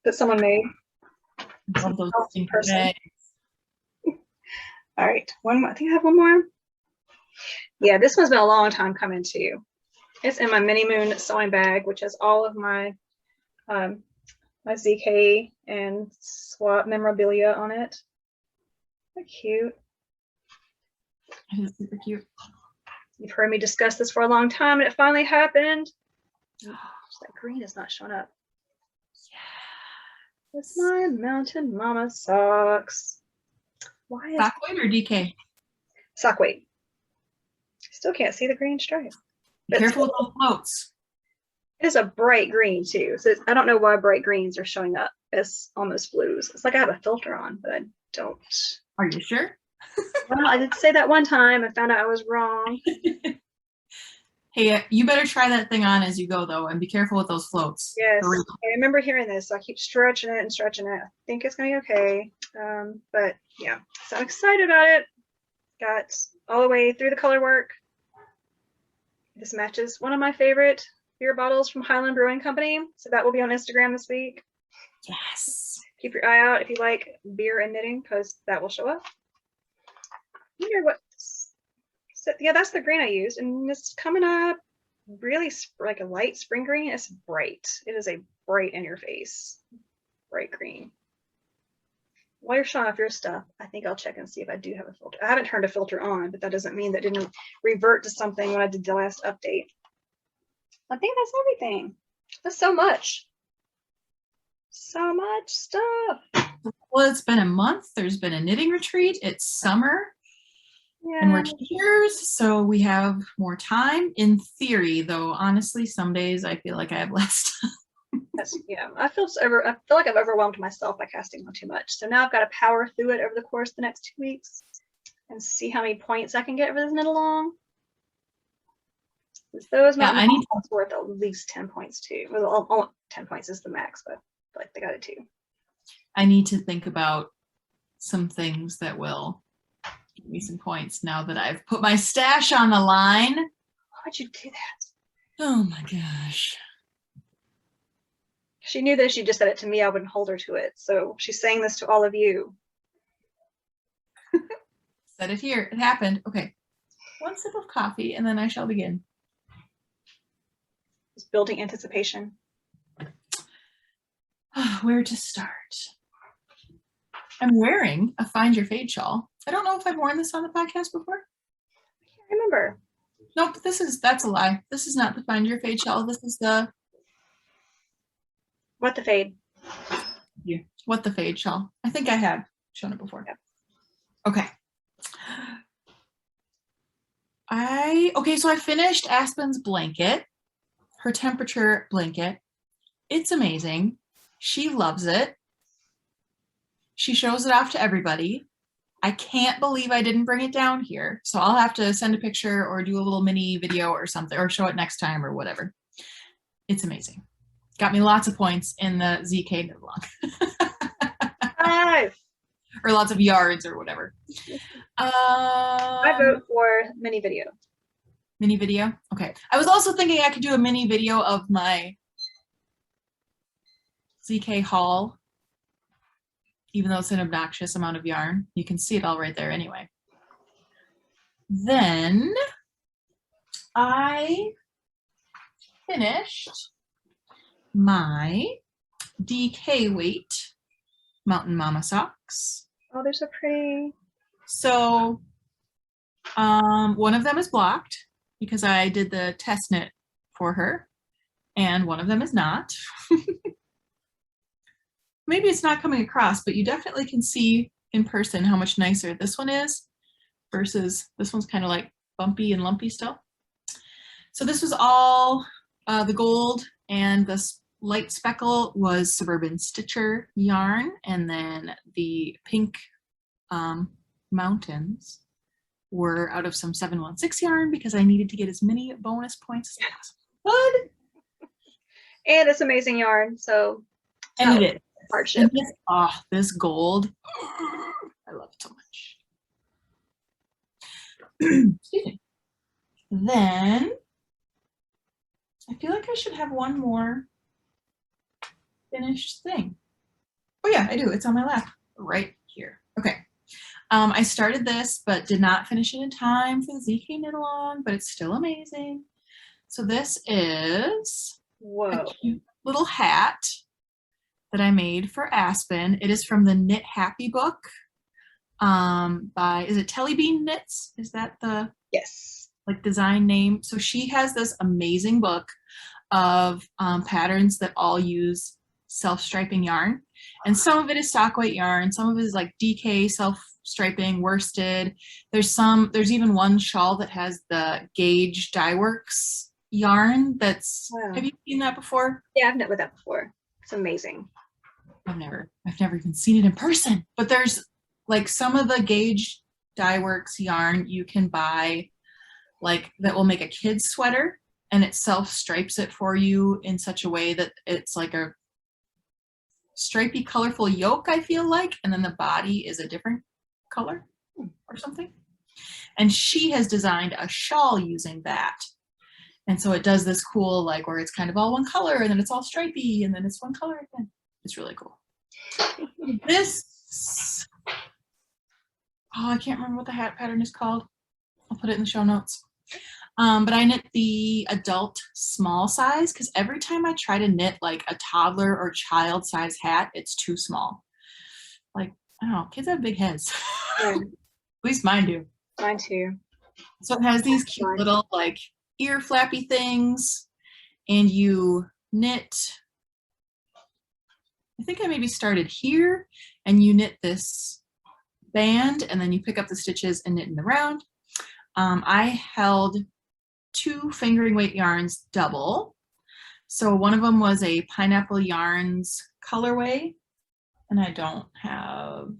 S1: that someone made.
S2: Love those
S1: Person.
S2: bags.
S1: All right, one more. I think I have one more. Yeah, this one's been a long time coming too. It's in my Mini Moon sewing bag, which has all of my my ZK and swap memorabilia on it. So cute.
S2: It is super cute.
S1: You've heard me discuss this for a long time, and it finally happened. That green is not showing up. Yeah. It's my Mountain Mama socks. Why is
S2: Sock weight or DK?
S1: sock weight? Still can't see the green stripe.
S2: Be careful with those floats.
S1: It is a bright green too, so I don't know why bright greens are showing up as almost blues. It's like I have a filter on, but I don't.
S2: Are you sure?
S1: Well, I did say that one time. I found out I was wrong.
S2: Hey, you better try that thing on as you go, though, and be careful with those floats.
S1: Yes, I remember hearing this, so I keep stretching it and stretching it. I think it's gonna be okay. But yeah, so I'm excited about it. Got all the way through the color work. This matches one of my favorite beer bottles from Highland Brewing Company, so that will be on Instagram this week.
S2: Yes.
S1: Keep your eye out if you like beer and knitting, because that will show up. I wonder what. So, yeah, that's the green I used, and it's coming up really like a light spring green. It's bright. It is a bright in your face, bright green. While you're showing off your stuff, I think I'll check and see if I do have a filter. I haven't turned a filter on, but that doesn't mean that didn't revert to something when I did the last update. I think that's everything. That's so much. So much stuff.
S2: Well, it's been a month. There's been a knitting retreat. It's summer.
S1: Yeah.
S2: And we're teachers, so we have more time. In theory, though, honestly, some days I feel like I have less time.
S1: Yeah, I feel like I've overwhelmed myself by casting on too much. So now I've got to power through it over the course of the next 2 weeks and see how many points I can get for this knit along. Those mountain points worth at least 10 points too. Well, 10 points is the max, but I feel like they got it too.
S2: I need to think about some things that will give me some points now that I've put my stash on the line.
S1: Why'd you do that?
S2: Oh my gosh.
S1: She knew that if she just said it to me, I wouldn't hold her to it. So she's saying this to all of you.
S2: Said it here. It happened. Okay. One sip of coffee and then I shall begin.
S1: Just building anticipation.
S2: Where to start? I'm wearing a Find Your Fade shawl. I don't know if I've worn this on the podcast before.
S1: I can't remember.
S2: Nope, that's a lie. This is not the Find Your Fade shawl. This is the
S1: What the Fade.
S2: Yeah. What the Fade shawl. I think I have shown it before.
S1: Yep.
S2: Okay. So I finished Aspen's blanket, her temperature blanket. It's amazing. She loves it. She shows it off to everybody. I can't believe I didn't bring it down here. So I'll have to send a picture or do a little mini video or something, or show it next time or whatever. It's amazing. Got me lots of points in the ZK knit along.
S1: 5.
S2: Or lots of yards or whatever.
S1: I vote for mini video.
S2: Mini video? Okay. I was also thinking I could do a mini video of my ZK haul, even though it's an obnoxious amount of yarn. You can see it all right there anyway. Then I finished my DK weight Mountain Mama socks.
S1: Oh, they're so pretty.
S2: So one of them is blocked because I did the test knit for her, and one of them is not. Maybe it's not coming across, but you definitely can see in person how much nicer this one is versus this one's kind of like bumpy and lumpy still. So this was all the gold, and this light speckle was Suburban Stitcher yarn, and then the pink mountains were out of some 716 yarn because I needed to get as many bonus points as possible.
S1: And it's amazing yarn, so
S2: and it is
S1: hardship.
S2: And this gold, I love it so much. Excuse me. Then I feel like I should have one more finished thing. Oh yeah, I do. It's on my lap right here. Okay. I started this, but did not finish it in time for the ZK knit along, but it's still amazing. So this is a cute little hat that I made for Aspen. It is from the Knit Happy book by, is it Telly Bean Knits? Is that the design name? So she has this amazing book of patterns that all use self-striping yarn. And some of it is stock weight yarn. Some of it is like DK self-striping, worsted. There's even one shawl that has the Gauge Dye Works yarn. That's, have you seen that before?
S1: Yeah, I've knit with that before. It's amazing.
S2: I've never even seen it in person, but there's like some of the Gauge Dye Works yarn you can buy, like that will make a kid's sweater, and it self-stripes it for you in such a way that it's like a stripy, colorful yoke, I feel like, and then the body is a different color or something. And she has designed a shawl using that. And so it does this cool, like, where it's kind of all one color, and then it's all stripy, and then it's one color again. It's really cool. This, I can't remember what the hat pattern is called. I'll put it in the show notes. But I knit the adult small size because every time I try to knit like a toddler or child size hat, it's too small. Like, I don't know, kids have big heads.
S1: Yeah,
S2: At least mine do.
S1: mine too.
S2: So it has these cute little like ear flappy things, and you knit, I think I maybe started here, and you knit this band, and then you pick up the stitches and knit in the round. I held 2 fingering weight yarns double. So one of them was a Pineapple Yarns colorway, and I don't have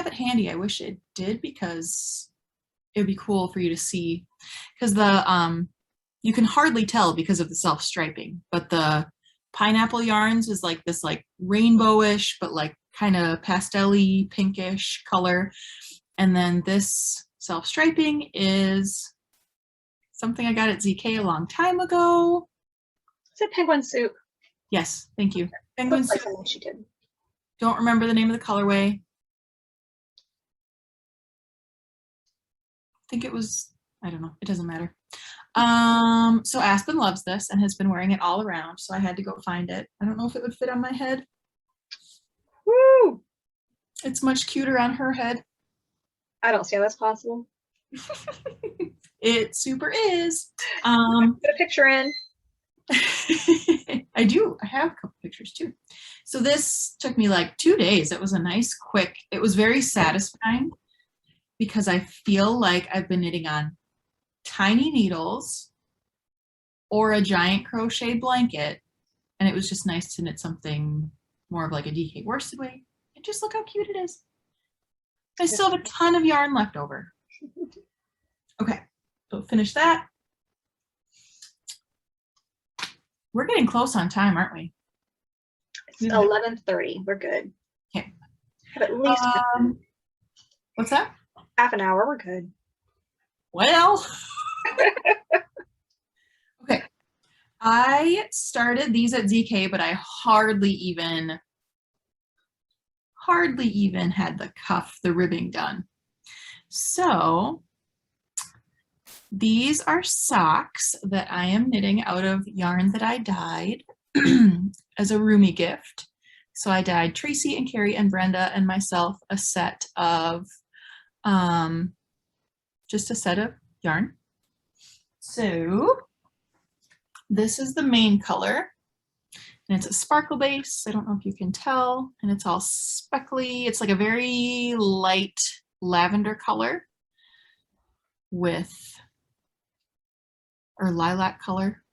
S2: it handy. I wish it did because it would be cool for you to see, because the you can hardly tell because of the self striping, but the Pineapple Yarns is like this like rainbowish but like kind of pastel-y pinkish color, and then this self striping is something I got at ZK a long time ago.
S1: Is it penguin soup?
S2: Yes, thank you. Penguin soup.
S1: Like she did.
S2: Don't remember the name of the colorway. I think it was, I don't know, it doesn't matter. So Aspen loves this and has been wearing it all around, so I had to go find it. I don't know if it would fit on my head.
S1: Woo!
S2: It's much cuter on her head.
S1: I don't see how that's possible.
S2: It super is.
S1: Put a picture in.
S2: I do. I have a couple pictures too. So this took me like 2 days. It was a nice, quick, it was very satisfying because I feel like I've been knitting on tiny needles or a giant crochet blanket, and it was just nice to knit something more of like a DK worsted weight. And just look how cute it is. I still have a ton of yarn left over. Okay, so finish that. We're getting close on time, aren't we?
S1: It's 11:30. We're good.
S2: Okay.
S1: Have at least
S2: What's that?
S1: half an hour. We're good.
S2: Well, okay. I started these at ZK, but I hardly even had the ribbing done. So these are socks that I am knitting out of yarn that I dyed as a roomie gift. So I dyed Tracy and Carrie and Brenda and myself a set of just a set of yarn. So this is the main color, and it's a sparkle base. I don't know if you can tell, and it's all speckly. It's like a very light lavender color with, or lilac color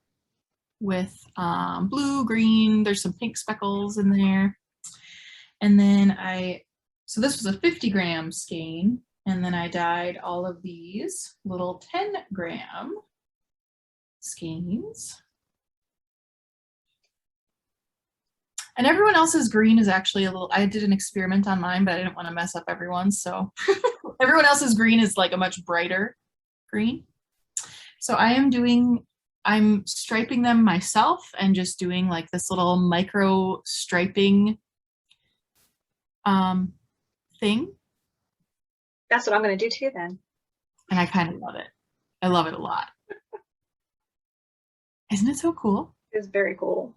S2: with blue, green, there's some pink speckles in there. And then so this was a 50-gram skein, and then I dyed all of these little 10-gram skeins. And everyone else's green is actually a little, I did an experiment on mine, but I didn't want to mess up everyone's, so everyone else's green is like a much brighter green. So I'm striping them myself and just doing like this little micro striping thing.
S1: That's what I'm going to do too then.
S2: And I kind of love it. I love it a lot. Isn't it so cool?
S1: It's very cool.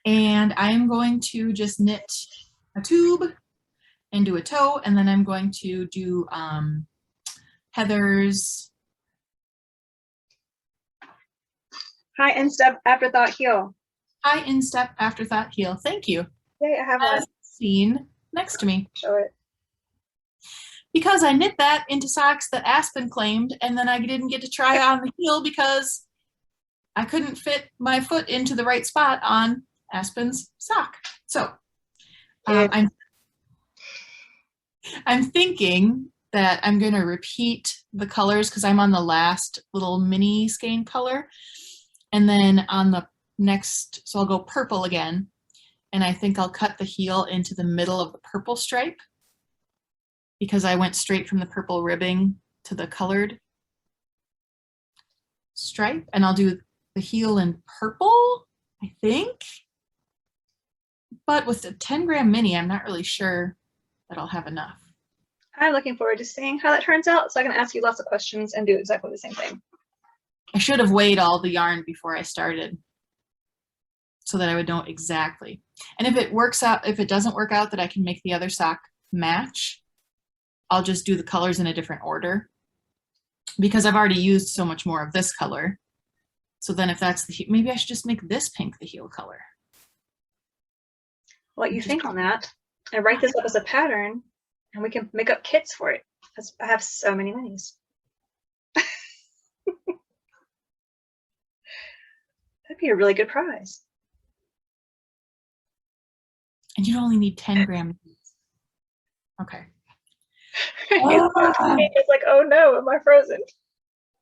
S2: And I am going to just knit a tube and do a toe, and then I'm going to do Heather's.
S1: Hi, Instep, Afterthought, heel.
S2: Hi, Instep, Afterthought, heel. Thank you.
S1: Yay, I have a
S2: scene next to me.
S1: Show it.
S2: Because I knit that into socks that Aspen claimed, and then I didn't get to try on the heel because I couldn't fit my foot into the right spot on Aspen's sock. So I'm thinking that I'm going to repeat the colors because I'm on the last little mini skein color. And then on the next, so I'll go purple again. And I think I'll cut the heel into the middle of the purple stripe because I went straight from the purple ribbing to the colored stripe. And I'll do the heel in purple, I think. But with the 10-gram mini, I'm not really sure that I'll have enough.
S1: I'm looking forward to seeing how that turns out so I can ask you lots of questions and do exactly the same thing.
S2: I should have weighed all the yarn before I started so that I would know exactly. And if it works out, if it doesn't work out that I can make the other sock match, I'll just do the colors in a different order because I've already used so much more of this color. So then if that's the, maybe I should just make this pink the heel color.
S1: What you think on that? And write this up as a pattern and we can make up kits for it. Because I have so many minis. That'd be a really good prize.
S2: And you only need 10 grams. Okay.
S1: It's like, oh no, am I frozen?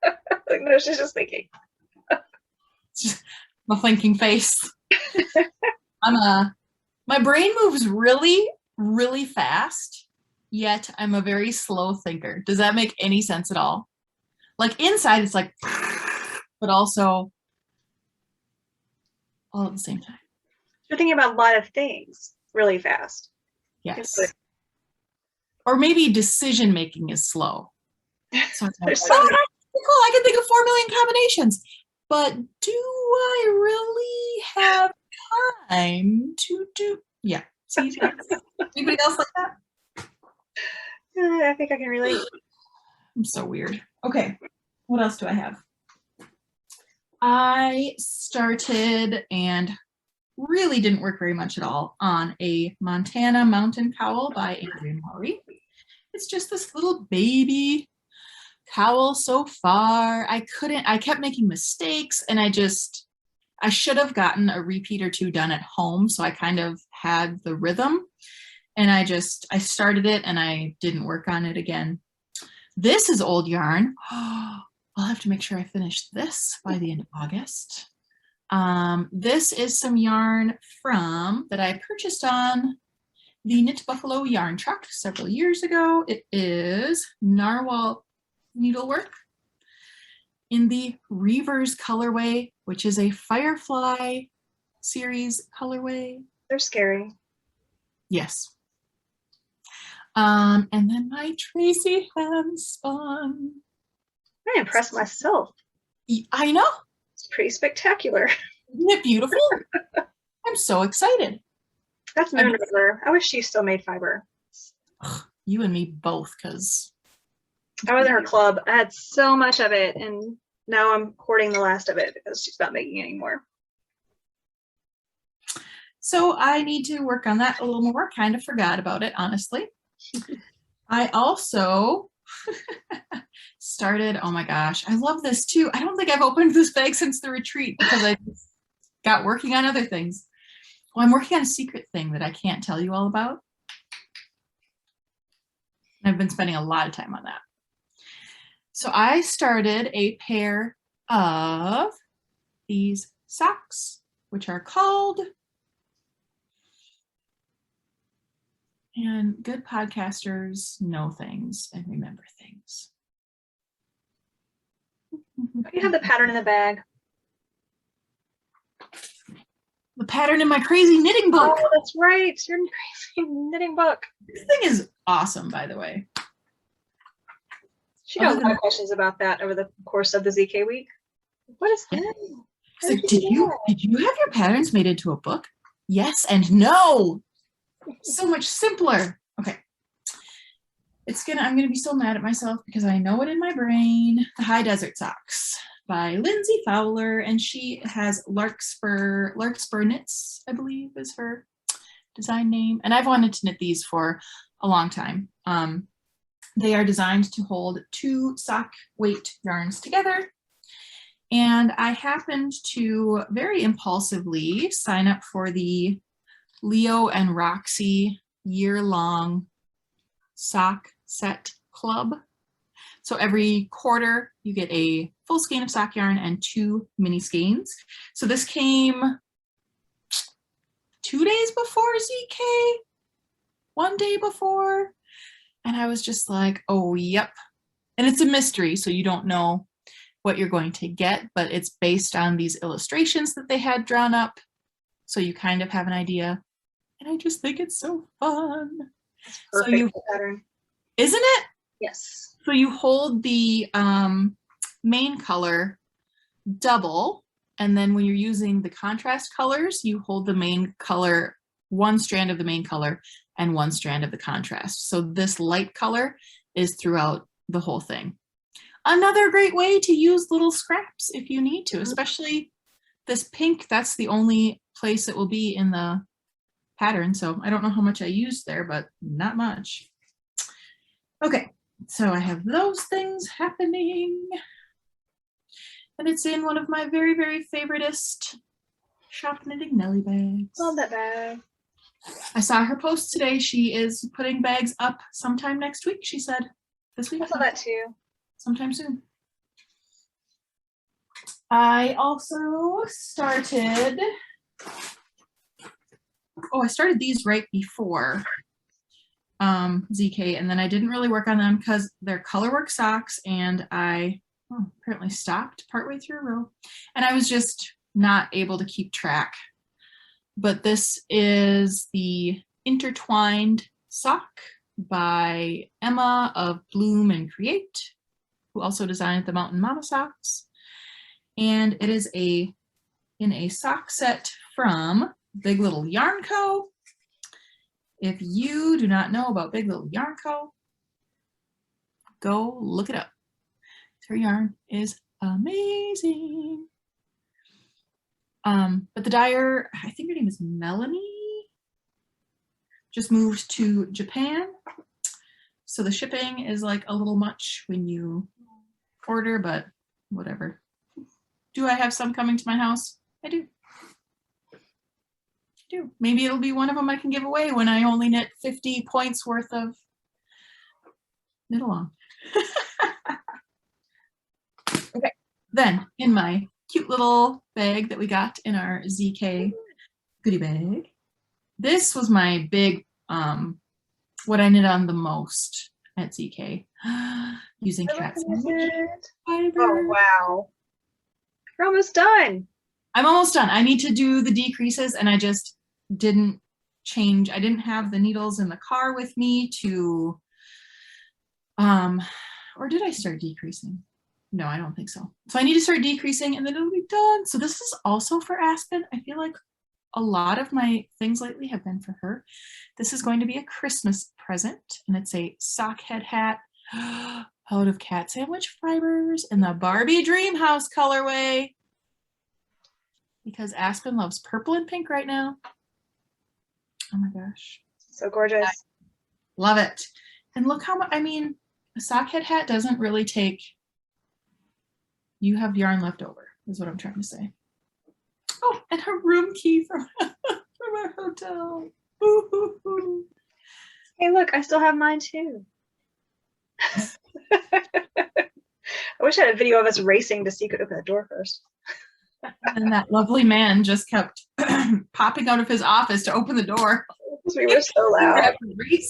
S1: Like, no, she's just thinking.
S2: My thinking face. My brain moves really, really fast, yet I'm a very slow thinker. Does that make any sense at all? Like inside, it's like, but also all at the same time.
S1: You're thinking about a lot of things really fast.
S2: Yes. Or maybe decision making is slow. So it's like, oh, that's cool. I can think of 4 million combinations. But do I really have time to do? Yeah. See, anybody else like that?
S1: I think I can relate.
S2: I'm so weird. Okay. What else do I have? I started and really didn't work very much at all on a Montana mountain cowl by Andrea Maury. It's just this little baby cowl so far. I kept making mistakes and I should have gotten a repeat or two done at home. So I kind of had the rhythm and I started it and I didn't work on it again. This is old yarn. I'll have to make sure I finish this by the end of August. This is some yarn that I purchased on the Knit Buffalo yarn truck several years ago. It is narwhal needlework in the Reavers colorway, which is a Firefly series colorway.
S1: They're scary.
S2: Yes. And then my Tracy hand spun.
S1: I'm impressed myself.
S2: I know.
S1: It's pretty spectacular.
S2: Isn't it beautiful? I'm so excited.
S1: That's Moon River. I wish she still made fiber.
S2: You and me both, because
S1: I was in her club. I had so much of it, and now I'm hoarding the last of it because she's not making any more.
S2: So I need to work on that a little more. Kind of forgot about it, honestly. I also started, oh my gosh, I love this too. I don't think I've opened this bag since the retreat because I just got working on other things. Well, I'm working on a secret thing that I can't tell you all about. I've been spending a lot of time on that. So I started a pair of these socks, which are called, and good podcasters know things and remember things.
S1: You have the pattern in the bag.
S2: The pattern in my crazy knitting book.
S1: Oh, that's right. Your crazy knitting book.
S2: This thing is awesome, by the way.
S1: She got a lot of questions about that over the course of the ZK week. What is that?
S2: So did you have your patterns made into a book? Yes and no. So much simpler. Okay. I'm gonna be so mad at myself because I know it in my brain. The High Desert Socks by Lindsay Fowler, and she has Larkspur Knits, I believe is her design name. And I've wanted to knit these for a long time. They are designed to hold 2 sock weight yarns together. And I happened to very impulsively sign up for the Leo and Roxy year-long sock set club. So every quarter you get a full skein of sock yarn and 2 mini skeins. So this came 2 days before ZK, 1 day before. And I was just like, oh, yep. And it's a mystery, so you don't know what you're going to get, but it's based on these illustrations that they had drawn up. So you kind of have an idea. And I just think it's so fun.
S1: Perfect pattern.
S2: Isn't it?
S1: Yes.
S2: So you hold the main color double, and then when you're using the contrast colors, you hold the main color, one strand of the main color and one strand of the contrast. So this light color is throughout the whole thing. Another great way to use little scraps if you need to, especially this pink. That's the only place it will be in the pattern. So I don't know how much I used there, but not much. Okay, so I have those things happening. And it's in one of my very, very favoritist shop knitting Nelly bags.
S1: Love that bag.
S2: I saw her post today. She is putting bags up sometime next week, she said. This week?
S1: I saw that too.
S2: Sometime soon. I also started, I started these right before ZK, and then I didn't really work on them because they're colorwork socks, and I apparently stopped partway through a row, and I was just not able to keep track. But this is the Intertwined Sock by Emma of Bloom and Create, who also designed the Mountain Mama socks. And it is in a sock set from Big Little Yarn Co. If you do not know about Big Little Yarn Co., go look it up. Her yarn is amazing. But the dyer, I think her name is Melanie, just moved to Japan. So the shipping is like a little much when you order, but whatever. Do I have some coming to my house? I do. Maybe it'll be one of them I can give away when I only knit 50 points worth of knit along. Okay, then in my cute little bag that we got in our ZK goodie bag, this was my big, what I knit on the most at ZK, using cat sandwich fiber.
S1: Oh, wow. You're almost done.
S2: I'm almost done. I need to do the decreases, and I just didn't change. I didn't have the needles in the car with me to, or did I start decreasing? No, I don't think so. So I need to start decreasing and then it'll be done. So this is also for Aspen. I feel like a lot of my things lately have been for her. This is going to be a Christmas present, and it's a sock head hat out of cat sandwich fibers in the Barbie Dream House colorway, because Aspen loves purple and pink right now. Oh my gosh.
S1: So gorgeous.
S2: I love it. And look how much, I mean, a sock head hat doesn't really take, you have yarn left over, is what I'm trying to say. Oh, and her room key from our hotel. Ooh.
S1: Hey, look, I still have mine too. I wish I had a video of us racing to see who could open the door first.
S2: And that lovely man just kept popping out of his office to open the door.
S1: We were so loud.
S2: We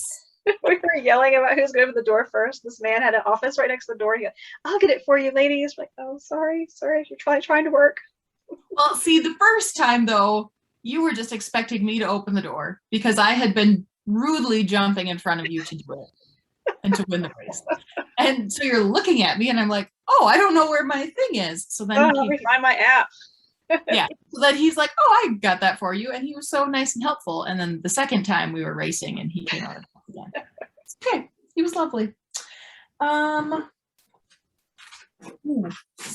S1: we were yelling about who's going to open the door first. This man had an office right next to the door. He goes, "I'll get it for you, ladies." We're like, "Oh, sorry, you're trying to work."
S2: Well, see, the first time though, you were just expecting me to open the door because I had been rudely jumping in front of you to do it and to win the race. And so you're looking at me and I'm like, oh, I don't know where my thing is. So then
S1: let me find my app.
S2: Yeah. So then he's like, oh, I got that for you. And he was so nice and helpful. And then the second time we were racing and he came out again. It's okay. He was lovely. So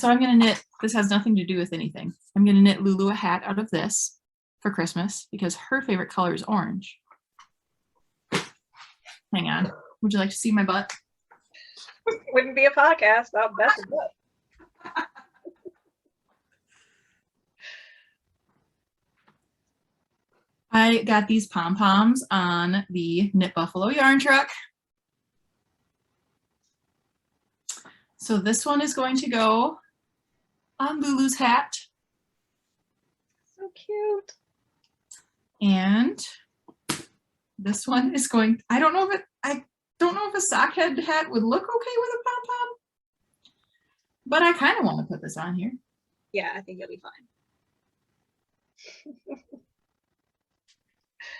S2: I'm going to knit, this has nothing to do with anything. I'm going to knit Lulu a hat out of this for Christmas because her favorite color is orange. Hang on. Would you like to see my butt?
S1: Wouldn't be a podcast about Beth's butt.
S2: I got these pom-poms on the Knit Buffalo yarn truck. So this one is going to go on Lulu's hat.
S1: So cute.
S2: And this one is going, I don't know if a sock head hat would look okay with a pom-pom, but I kind of want to put this on here.
S1: Yeah, I think it'll be fine.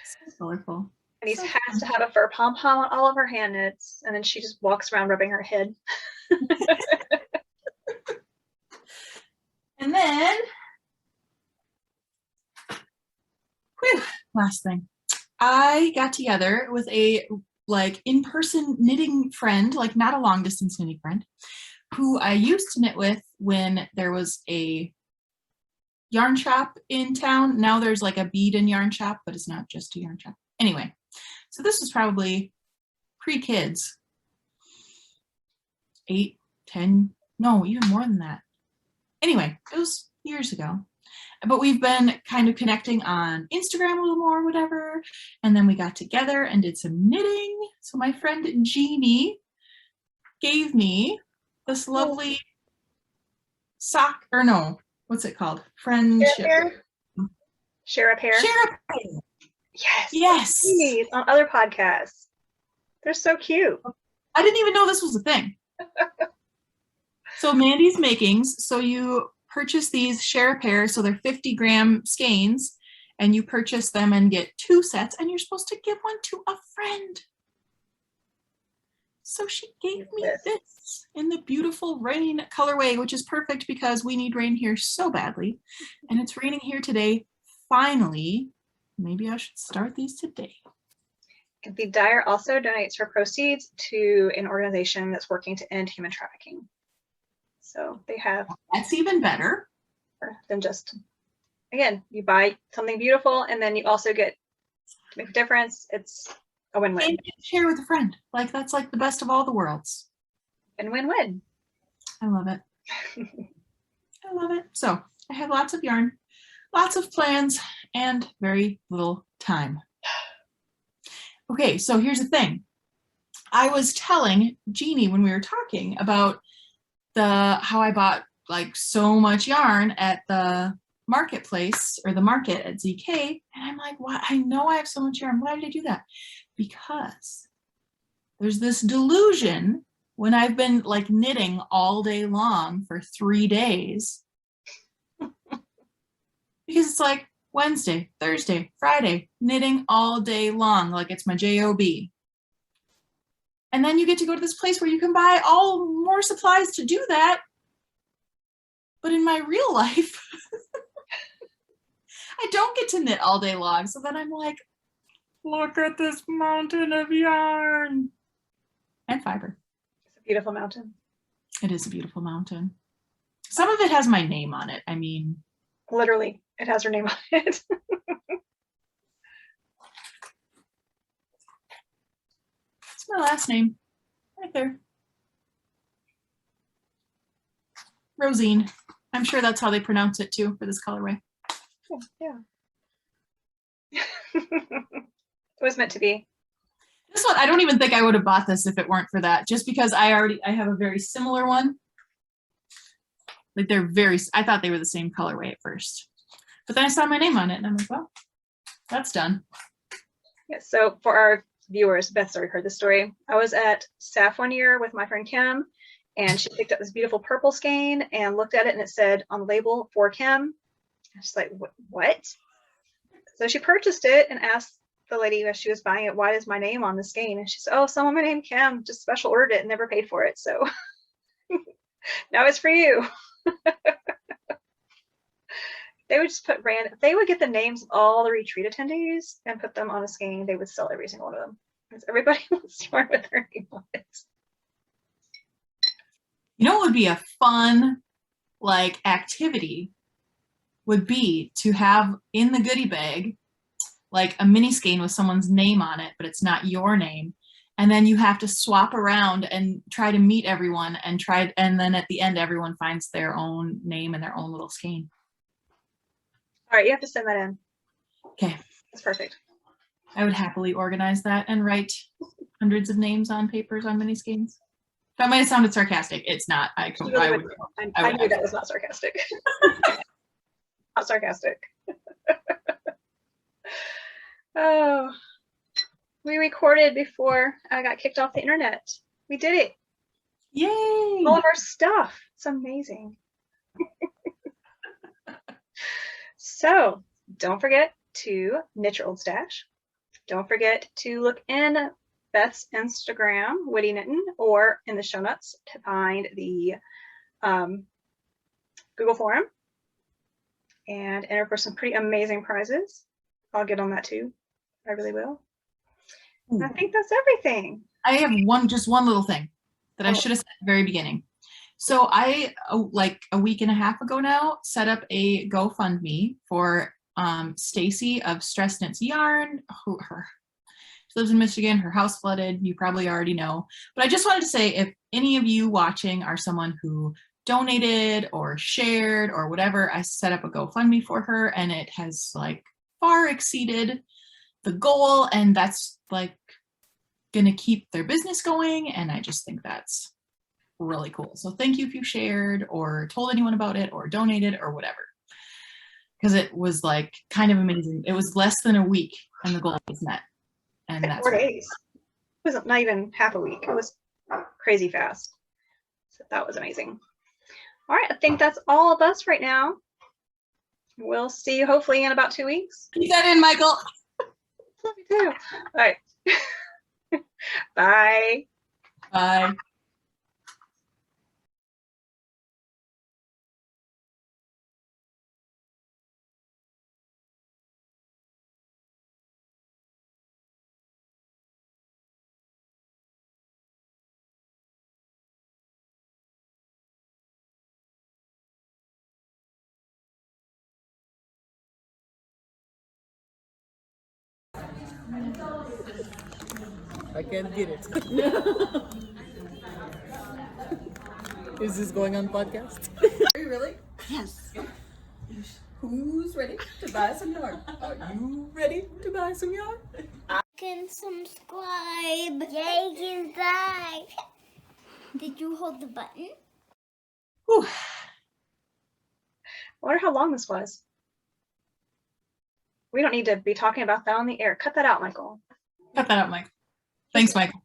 S2: So colorful.
S1: And he
S2: So
S1: has to have a fur pom-pom on all of her hand knits, and then she just walks around rubbing her head.
S2: And then, whew, last thing. I got together with a like in-person knitting friend, like not a long distance knitting friend, who I used to knit with when there was a yarn shop in town. Now there's like a bead and yarn shop, but it's not just a yarn shop. Anyway, so this was probably pre-kids. 8, 10, no, even more than that. Anyway, it was years ago. But we've been kind of connecting on Instagram a little more, whatever. And then we got together and did some knitting. So my friend Jeannie gave me this lovely sock, or no, what's it called? Friendship.
S1: Share a pair.
S2: Share a pair.
S1: Yes.
S2: Yes.
S1: On other podcasts. They're so cute.
S2: I didn't even know this was a thing. So Mandy's Makings, so you purchase these, share a pair, so they're 50-gram skeins, and you purchase them and get 2 sets, and you're supposed to give one to a friend. So she gave me this in the beautiful rain colorway, which is perfect because we need rain here so badly. And it's raining here today, finally. Maybe I should start these today.
S1: The Dyer also donates her proceeds to an organization that's working to end human trafficking. So they have.
S2: That's even better
S1: than just, again, you buy something beautiful and then you also get to make a difference. It's a win-win.
S2: And you share with a friend. Like that's like the best of all the worlds.
S1: And win-win.
S2: I love it. I love it. So I have lots of yarn, lots of plans, and very little time. Okay, so here's the thing. I was telling Jeannie when we were talking about how I bought like so much yarn at the marketplace or the market at ZK, and I'm like, why? I know I have so much yarn. Why did I do that? Because there's this delusion when I've been like knitting all day long for 3 days, because it's like Wednesday, Thursday, Friday, knitting all day long, like it's my job. And then you get to go to this place where you can buy all more supplies to do that. But in my real life, I don't get to knit all day long. So then I'm like, look at this mountain of yarn and fiber.
S1: It's a beautiful mountain.
S2: It is a beautiful mountain. Some of it has my name on it. I mean,
S1: literally, it has her name on it.
S2: My last name right there. Rosine. I'm sure that's how they pronounce it too for this colorway.
S1: Yeah. It was meant to be.
S2: This one, I don't even think I would have bought this if it weren't for that, just because I have a very similar one. Like I thought they were the same colorway at first, but then I saw my name on it and I'm like, well, that's done.
S1: Yeah, so for our viewers, Beth's already heard the story. I was at SAF one year with my friend Kim, and she picked up this beautiful purple skein and looked at it, and it said on the label for Kim. And she's like, what? So she purchased it and asked the lady as she was buying it, why is my name on the skein? And she said, oh, someone named Kim just special ordered it and never paid for it. So now it's for you. They would just put they would get the names of all the retreat attendees and put them on a skein. They would sell every single one of them because everybody wants to work with their name on it.
S2: You know what would be a fun like activity would be to have in the goodie bag like a mini skein with someone's name on it, but it's not your name. And then you have to swap around and try to meet everyone and then at the end everyone finds their own name and their own little skein.
S1: All right, you have to send that in.
S2: Okay.
S1: That's perfect.
S2: I would happily organize that and write hundreds of names on papers on mini skeins. That might have sounded sarcastic. It's not. I knew that was not sarcastic.
S1: Not sarcastic. Oh, we recorded before I got kicked off the internet. We did it.
S2: Yay!
S1: All of our stuff. It's amazing. So don't forget to knit your old stash, Don't forget to look in Beth's Instagram, Witty Knitting, or in the show notes to find the Google forum and enter for some pretty amazing prizes. I'll get on that too. I really will.
S2: Ooh.
S1: I think that's everything.
S2: I have just one little thing that I should have said at the very beginning. So I, like a week and a half ago now, set up a GoFundMe for Stacy of Stress Knits Yarn. She lives in Michigan. Her house flooded. You probably already know. But I just wanted to say, if any of you watching are someone who donated or shared or whatever, I set up a GoFundMe for her, and it has like far exceeded the goal, and that's like gonna keep their business going, and I just think that's really cool. So thank you if you shared or told anyone about it or donated or whatever, because it was like kind of amazing. It was less than a week and the goal was met, and
S1: Like
S2: that's
S1: 4 days. It wasn't not even half a week. It was crazy fast. So that was amazing. All right, I think that's all of us right now. We'll see you hopefully in about 2 weeks.
S2: keep that in, Michael.
S1: Love you too. All right. Bye.
S2: Bye.
S3: I can't get it. Is this going on podcast?
S4: Are you really?
S3: Yes.
S4: Who's ready to buy some yarn? Are you ready to buy some yarn?
S5: Can subscribe. Yay, subscribe. Did you hold the button?
S2: Whew.
S1: I wonder how long this was. We don't need to be talking about that on the air. Cut that out, Michael.
S2: Cut that out, Mike. Thanks, Michael.